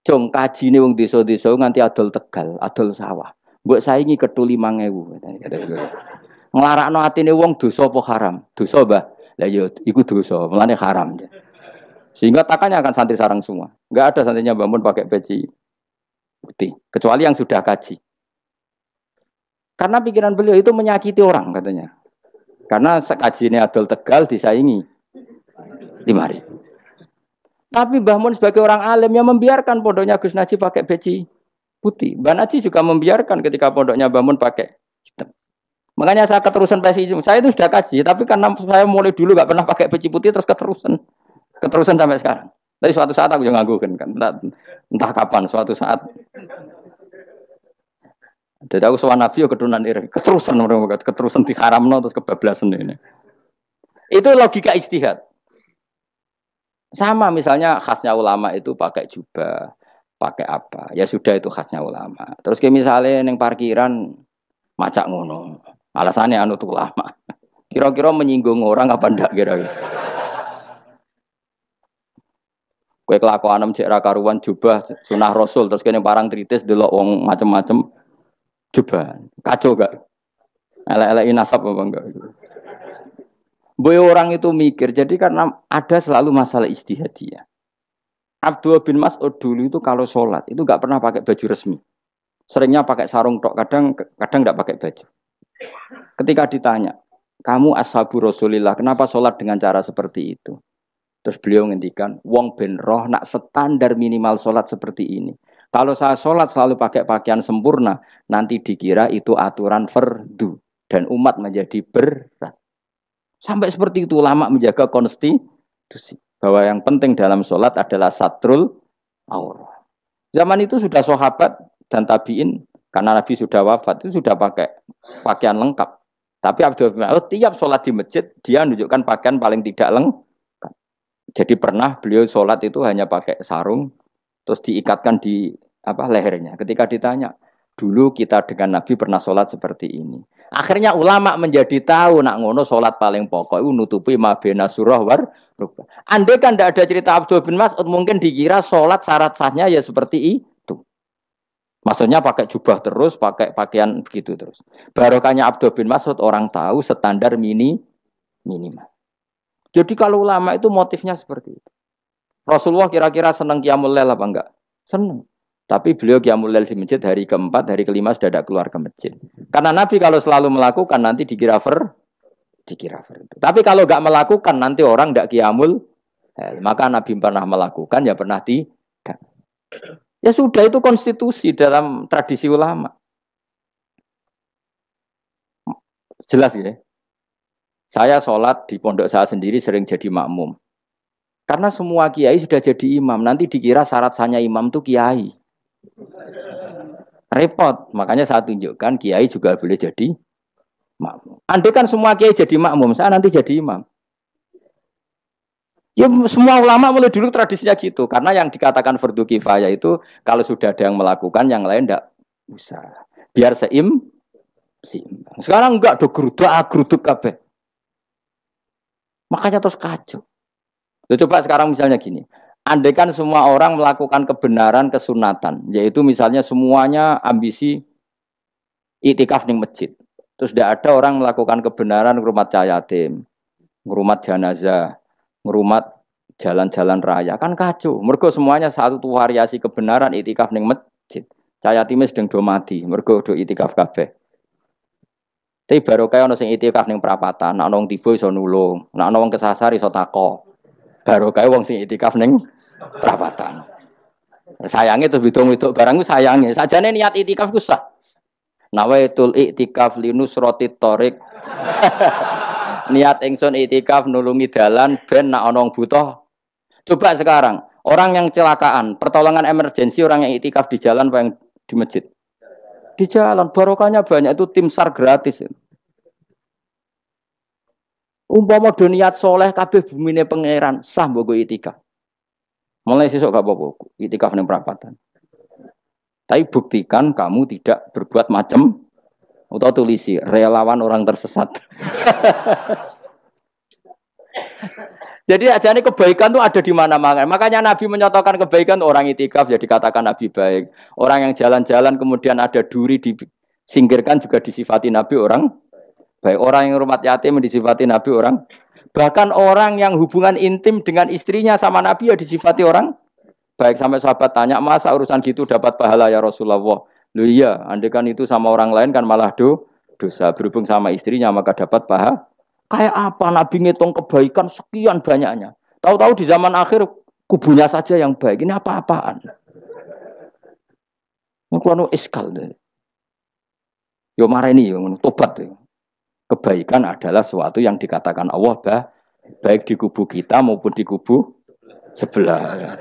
"Jong kajine wong desa-desa nganti adol Tegal, adol sawah. Mbok saingi ketu 5.000." Kata beliau. Nglarakno atine wong dosa apa haram? Dosa, Mbah. Lah ya iku dosa, mulane haram. Sehingga takannya akan santri sarang semua. Enggak ada santrinya Mbah Mun pakai peci putih, kecuali yang sudah kaji. Karena pikiran beliau itu menyakiti orang katanya. Karena kajiannya adol Tegal disaingi 5.000. Tapi Mbah Mun sebagai orang alim yang membiarkan pondoknya Gus Naji pakai peci putih. Mbah Naji juga membiarkan ketika pondoknya Mbah Mun pakai hitam. Makanya saya keterusan peci. Saya itu sudah kaji, tapi karena saya mulai dulu nggak pernah pakai peci putih terus keterusan sampai sekarang. Tapi suatu saat aku juga nganggukan kan, entah kapan suatu saat. Jadi aku soal Nabi keturunan iri, keterusan diharamno terus kebablasan ini. Itu logika ijtihad. Sama misalnya khasnya ulama itu pakai jubah, pakai apa? Ya sudah itu khasnya ulama. Terus kayak misalnya neng parkiran macak ngono. Alasannya anut ulama. Kira-kira menyinggung orang apa ndak kira-kira? Kue kelakuan cek ra karuan jubah sunah Rasul terus kene parang tritis delok wong macem-macem jubah. Kacau gak? Elek-eleki nasab apa enggak? Boy orang itu mikir, jadi karena ada selalu masalah ijtihadiyah. Abdullah bin Mas'ud dulu itu kalau sholat itu nggak pernah pakai baju resmi, seringnya pakai sarung tok, kadang nggak pakai baju. Ketika ditanya, kamu ashabu Rasulillah, kenapa sholat dengan cara seperti itu? Terus beliau ngendikan, wong ben roh nak standar minimal sholat seperti ini. Kalau saya sholat selalu pakai pakaian sempurna, nanti dikira itu aturan fardu dan umat menjadi berat. Sampai seperti itu ulama menjaga konstitusi bahwa yang penting dalam sholat adalah satrul aurah. Zaman itu sudah sahabat dan tabiin karena Nabi sudah wafat itu sudah pakai pakaian lengkap. Tapi Abdul bin Mas'ud tiap sholat di masjid dia menunjukkan pakaian paling tidak lengkap. Jadi pernah beliau sholat itu hanya pakai sarung terus diikatkan di lehernya. Ketika ditanya, dulu kita dengan Nabi pernah sholat seperti ini. Akhirnya ulama menjadi tahu nak ngono sholat paling pokok itu nutupi mabena surah war rukbah. Andai kan tidak ada cerita Abdul bin Mas'ud mungkin dikira sholat syarat sahnya ya seperti itu. Maksudnya pakai jubah terus, pakai pakaian begitu terus. Barokahnya Abdul bin Mas'ud orang tahu standar minimal. Jadi kalau ulama itu motifnya seperti itu. Rasulullah kira-kira senang qiyamul lail apa enggak? Senang. Tapi beliau qiyamul lail di masjid hari keempat, hari kelima sudah tidak keluar ke masjid. Karena Nabi kalau selalu melakukan nanti dikira fardu. Tapi kalau enggak melakukan nanti orang enggak qiyamul lail. Maka Nabi pernah melakukan ya pernah tidak. Ya sudah itu konstitusi dalam tradisi ulama. Jelas ya. Saya sholat di pondok saya sendiri sering jadi makmum. Karena semua kiai sudah jadi imam. Nanti dikira syarat sahnya imam itu kiai. Repot. Makanya saya tunjukkan kiai juga boleh jadi makmum. Andai kan semua kiai jadi makmum, saya nanti jadi imam. Ya semua ulama mulai dulu tradisinya gitu. Karena yang dikatakan fardu kifayah itu kalau sudah ada yang melakukan, yang lain tidak usah. Biar seimbang. Sekarang enggak do geruduk kabeh. Makanya terus kacau. Coba sekarang misalnya gini. Andai kan semua orang melakukan kebenaran kesunatan, yaitu misalnya semuanya ambisi iktikaf di masjid. Terus tidak ada orang melakukan kebenaran ngrumat yatim, ngrumat jenazah, ngrumat jalan-jalan raya. Kan kacau. Mergo semuanya satu variasi kebenaran iktikaf di masjid. Yatime sedang do mati, mergo do iktikaf kabeh. Tapi baru kaya ono sing itikaf ning perapatan, nek ono wong tiba iso nulung, nek ono wong kesasar iso tako. Baru kaya wong sing itikaf ning perapatan. Sayange terus bidung-bidung barang ku sayange. Sajane niat itikaf ku sah. Nawaitul iktikaf linusrati thoriq. Niat ingsun itikaf nulungi dalan ben nak ana wong butuh. Coba sekarang, orang yang kecelakaan, pertolongan emergensi orang yang itikaf di jalan apa yang di masjid? Di jalan, barokahnya banyak itu tim SAR gratis. Umpama do niat soleh kabeh bumine pangeran, sah mbok itikaf. Mulai sesuk gak apa-apa, itikaf ning perapatan. Tapi buktikan kamu tidak berbuat macam atau tulisi relawan orang tersesat. Jadi ajane kebaikan itu ada di mana-mana. Makanya Nabi menyatakan kebaikan orang itikaf ya dikatakan Nabi baik. Orang yang jalan-jalan kemudian ada duri disingkirkan juga disifati Nabi orang baik. Orang yang rumah yatim disifati Nabi orang. Bahkan orang yang hubungan intim dengan istrinya sama Nabi ya disifati orang baik. Sampai sahabat tanya, masa urusan gitu dapat pahala ya Rasulullah? Loh iya, andai kan itu sama orang lain kan malah dosa. Berhubung sama istrinya maka dapat pahala. Kayak apa Nabi ngitung kebaikan sekian banyaknya. Tahu-tahu di zaman akhir kubunya saja yang baik. Ini apa-apaan? Ini iskal deh. Yo mareni yo tobat deh. Kebaikan adalah sesuatu yang dikatakan Allah baik di kubu kita maupun di kubu sebelah.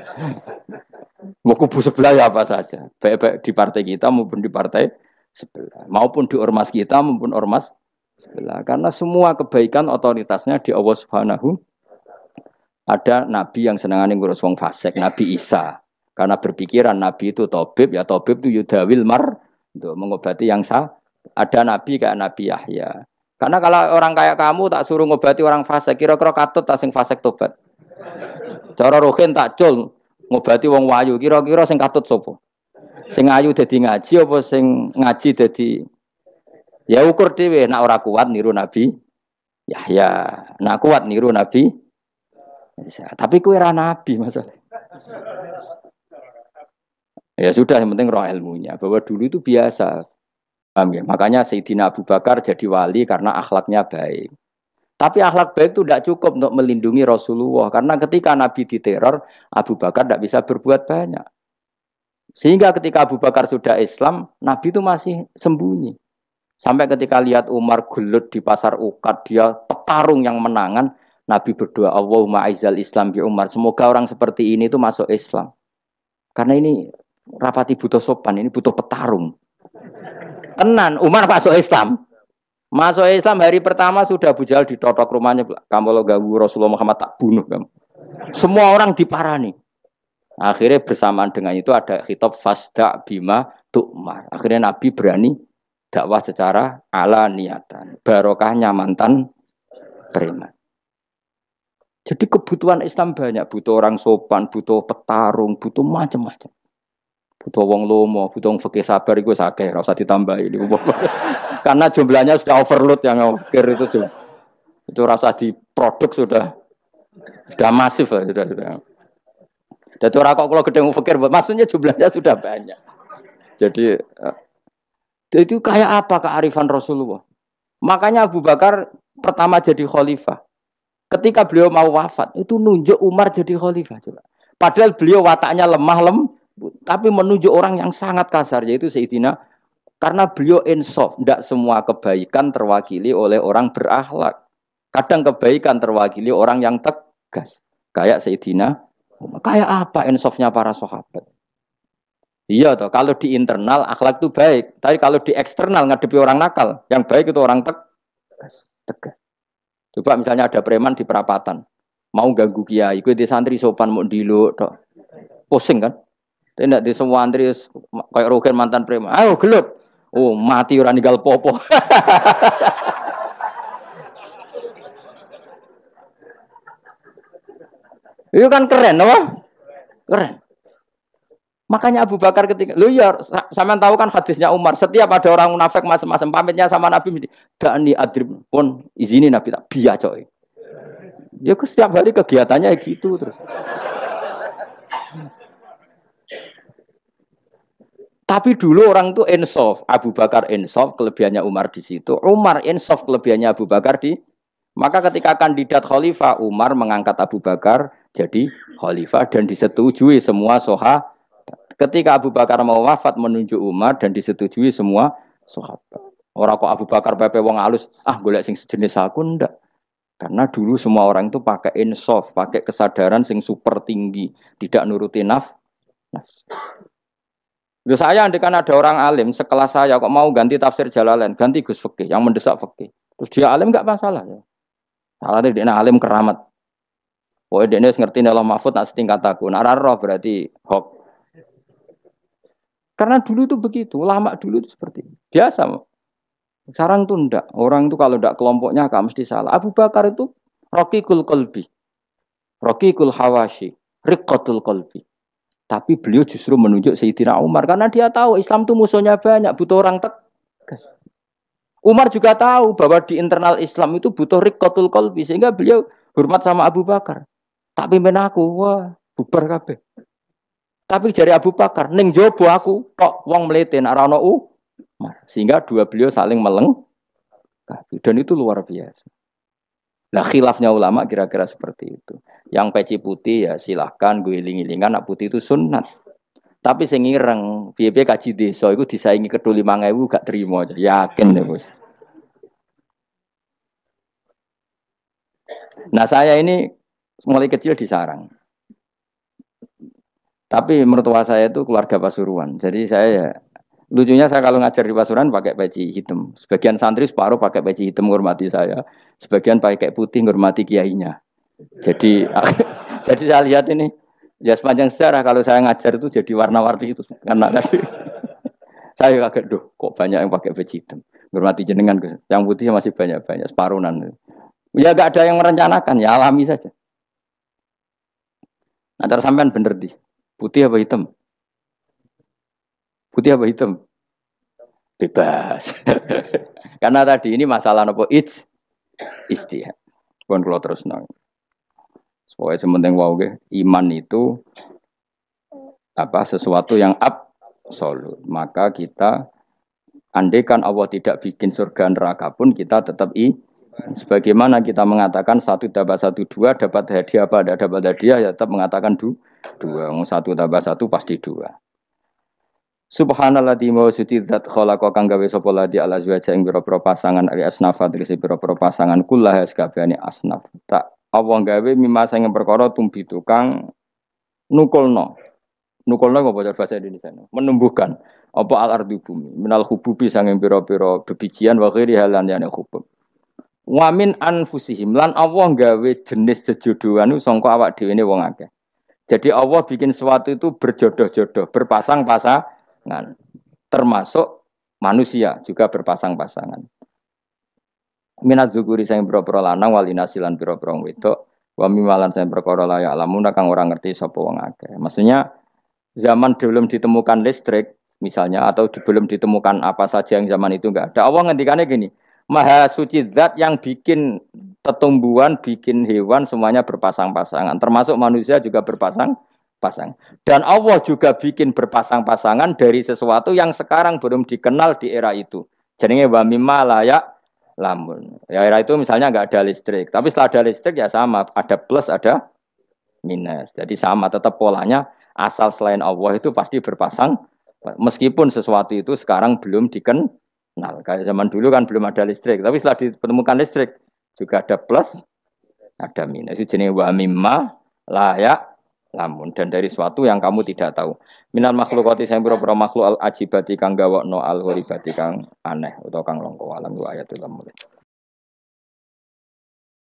Mau kubu sebelah ya apa saja. Baik di partai kita maupun di partai sebelah. Maupun di ormas kita maupun ormas sebelah. Karena semua kebaikan otoritasnya di Allah Subhanahu. Ada nabi yang senangane ngurus wong fasik, Nabi Isa. Karena berpikiran nabi itu tabib, ya tabib itu yudawil untuk mengobati yang salah. Ada nabi kayak Nabi Yahya. Karena kalau orang kayak kamu tak suruh ngobati orang fasik, kira-kira katut tak sing fasik tobat. Cara rohin tak cul ngobati wong wayu, kira-kira sing katut sapa? Sing ayu dadi ngaji apa sing ngaji dadi ya ukur dhewe, nek ora kuat niru Nabi Yahya, nek kuat niru Nabi Isa. Tapi kowe ora nabi masalah. Ya sudah, yang penting roh ilmunya. Bahwa dulu itu biasa. Paham ya? Makanya Sayyidina Abu Bakar jadi wali karena akhlaknya baik. Tapi akhlak baik itu tidak cukup untuk melindungi Rasulullah. Karena ketika Nabi diteror, Abu Bakar tidak bisa berbuat banyak. Sehingga ketika Abu Bakar sudah Islam, Nabi itu masih sembunyi. Sampai ketika lihat Umar gelut di pasar Ukad, dia petarung yang menangan, Nabi berdoa, Allahumma aizal Islam bi Umar. Semoga orang seperti ini itu masuk Islam. Karena ini rapati butuh sopan, ini butuh petarung. Tenan, Umar masuk Islam. Masuk Islam hari pertama sudah Abu Jahal ditotok rumahnya. Kamu lo ganggu Rasulullah Muhammad tak bunuh kamu. Semua orang diparani. Akhirnya bersamaan dengan itu ada khitab fasda bima tu'mar. Akhirnya Nabi berani dakwah secara ala niatan. Barokahnya mantan preman. Jadi kebutuhan Islam banyak. Butuh orang sopan, butuh petarung, butuh macam-macam. Butuh wong lomo, butuh wong fakih sabar itu sakeh, ora usah ditambahi. Karena jumlahnya sudah overload yang fakir itu. Itu rasa diproduk sudah masif lah, sudah. Jadi orang kok kalau gedeng fakir, maksudnya jumlahnya sudah banyak. Jadi itu kayak apa kearifan Rasulullah? Makanya Abu Bakar pertama jadi khalifah. Ketika beliau mau wafat, itu nunjuk Umar jadi khalifah. Coba. Padahal beliau wataknya lemah tapi menunjuk orang yang sangat kasar, yaitu Sayyidina, karena beliau insaf, tidak semua kebaikan terwakili oleh orang berakhlak. Kadang kebaikan terwakili orang yang tegas, kayak Sayyidina. Kayak apa insafnya para sahabat? Iya toh, kalau di internal akhlak itu baik, tapi kalau di eksternal ngadepi orang nakal, yang baik itu orang tegas. Coba misalnya ada preman di perapatan, mau ganggu kiai, itu di santri sopan mau diluk, pusing kan? Tidak di semua antri kayak Rogen mantan preman. Ayo gelut. Oh, mati orang ninggal popo. Itu kan keren, apa? Keren. Makanya Abu Bakar ketika, lu ya, sampean tahu kan hadisnya Umar. Setiap ada orang munafik macam-macam pamitnya sama Nabi, dani adrib pun izini Nabi tak biar coy. Ya setiap hari kegiatannya gitu terus. Tapi dulu orang itu insaf, Abu Bakar insaf, kelebihannya Umar di situ. Umar insaf, kelebihannya Abu Bakar di. Maka ketika kandidat khalifah, Umar mengangkat Abu Bakar jadi khalifah dan disetujui semua sahabat. Ketika Abu Bakar mau wafat menunjuk Umar dan disetujui semua sahabat. Orang kok Abu Bakar pepe wong alus, golek sing sejenis aku ndak. Karena dulu semua orang itu pakai insaf, pakai kesadaran sing super tinggi, tidak nuruti nafsu. Loh saya andekan ada orang alim sekelas saya kok mau ganti tafsir Jalalain, ganti Gus Fikih yang mendesak fikih. Terus dia alim enggak masalah ya. Salahnya dia alim keramat. Pokoknya dia ngerti Allah Mahfud nak setingkat aku. Nak roh berarti hok. Karena dulu itu begitu, ulama dulu itu seperti itu. Biasa. Sekarang tuh enggak. Orang itu kalau enggak kelompoknya enggak mesti salah. Abu Bakar itu Raqiqul Qalbi. Raqiqul Hawashi. Riqqatul Qalbi. Tapi beliau justru menunjuk Sayyidina Umar. Karena dia tahu Islam itu musuhnya banyak. Butuh orang tegas. Umar juga tahu bahwa di internal Islam itu butuh Riqqatul Qalbi. Sehingga beliau hormat sama Abu Bakar. Tak pimpin aku. Wah, bubar kabeh. Tapi dari Abu Bakar. Ning jobo aku. Tok wong melete. Narana Umar. Sehingga dua beliau saling melengkapi. Dan itu luar biasa. Nah khilafnya ulama kira-kira seperti itu. Yang peci putih ya silahkan gue iling-ilingan, nak putih itu sunat. Tapi sing ireng, piye-piye kaji desa itu disaingi kedul 5.000 gak terima aja. Yakin deh bos. Nah saya ini mulai kecil di sarang. Tapi mertua saya itu keluarga Pasuruan. Jadi saya ya, lucunya saya kalau ngajar di Pasuruan pakai peci hitam. Sebagian santri separuh pakai peci hitam menghormati saya. Sebagian pakai putih menghormati kiainya. Jadi jadi saya lihat ini ya sepanjang sejarah kalau saya ngajar itu jadi warna-warni itu karena tadi saya kaget kok banyak yang pakai peci hitam. Menghormati jenengan yang putih masih banyak separuhan. Ya gak ada yang merencanakan ya alami saja. Antara sampean bener di putih apa hitam? Putih apa hitam? Bebas. Karena tadi ini masalah nopo istihad. Pun kalau terus nang. Pokoknya sementing wow iman itu apa sesuatu yang absolut. Maka kita andaikan Allah tidak bikin surga neraka pun kita tetap sebagaimana kita mengatakan 1 tambah 1 2 dapat hadiah apa tidak dapat hadiah ya tetap mengatakan 2 1 tambah 1 pasti 2. Subhanalladzi wa sudzidzat khalaqa kang gawe sapa ladi ala azwaja ing pira-pira pasangan ali asnafa tegese pira-pira pasangan kullah sakabehane asnaf. Tak Allah gawe mimma sing perkara tumbi tukang nukulno. Nukulno apa bahasa Indonesia? Menumbuhkan apa al-ardu bumi minal hububi sanging pira-pira bebijian wa ghairi halan yana hubub. Wa min anfusihim lan Allah gawe jenis sejodohan sangka awak dhewe ne wong akeh. Jadi Allah bikin sesuatu itu berjodoh-jodoh, berpasang-pasangan. Termasuk manusia juga berpasang-pasangan. Minat zukuri sing pira-pira lanang walinasilan pira-pira wedok wa mimalan sing perkara la ya'lamun kang ora ngerti sapa wong akeh. Maksudnya zaman belum ditemukan listrik misalnya atau belum ditemukan apa saja yang zaman itu enggak ada. Allah ngendikane gini, Maha suci zat yang bikin tumbuhan, bikin hewan semuanya berpasang-pasangan, termasuk manusia juga berpasang. Dan Allah juga bikin berpasang-pasangan dari sesuatu yang sekarang belum dikenal di era itu. Jadinya wa mimma layak lamun. Ya era itu misalnya nggak ada listrik, tapi setelah ada listrik ya sama, ada plus ada minus. Jadi sama tetap polanya asal selain Allah itu pasti berpasang. Meskipun sesuatu itu sekarang belum dikenal. Kayak zaman dulu kan belum ada listrik, tapi setelah ditemukan listrik juga ada plus ada minus. Itu jenis wa mimma layak lamun dan dari sesuatu yang kamu tidak tahu. Minal makhlukati sing pira-pira makhluk al ajibati kang gawokno al ghoribati kang aneh utawa kang langka alam wa ayatul mulk.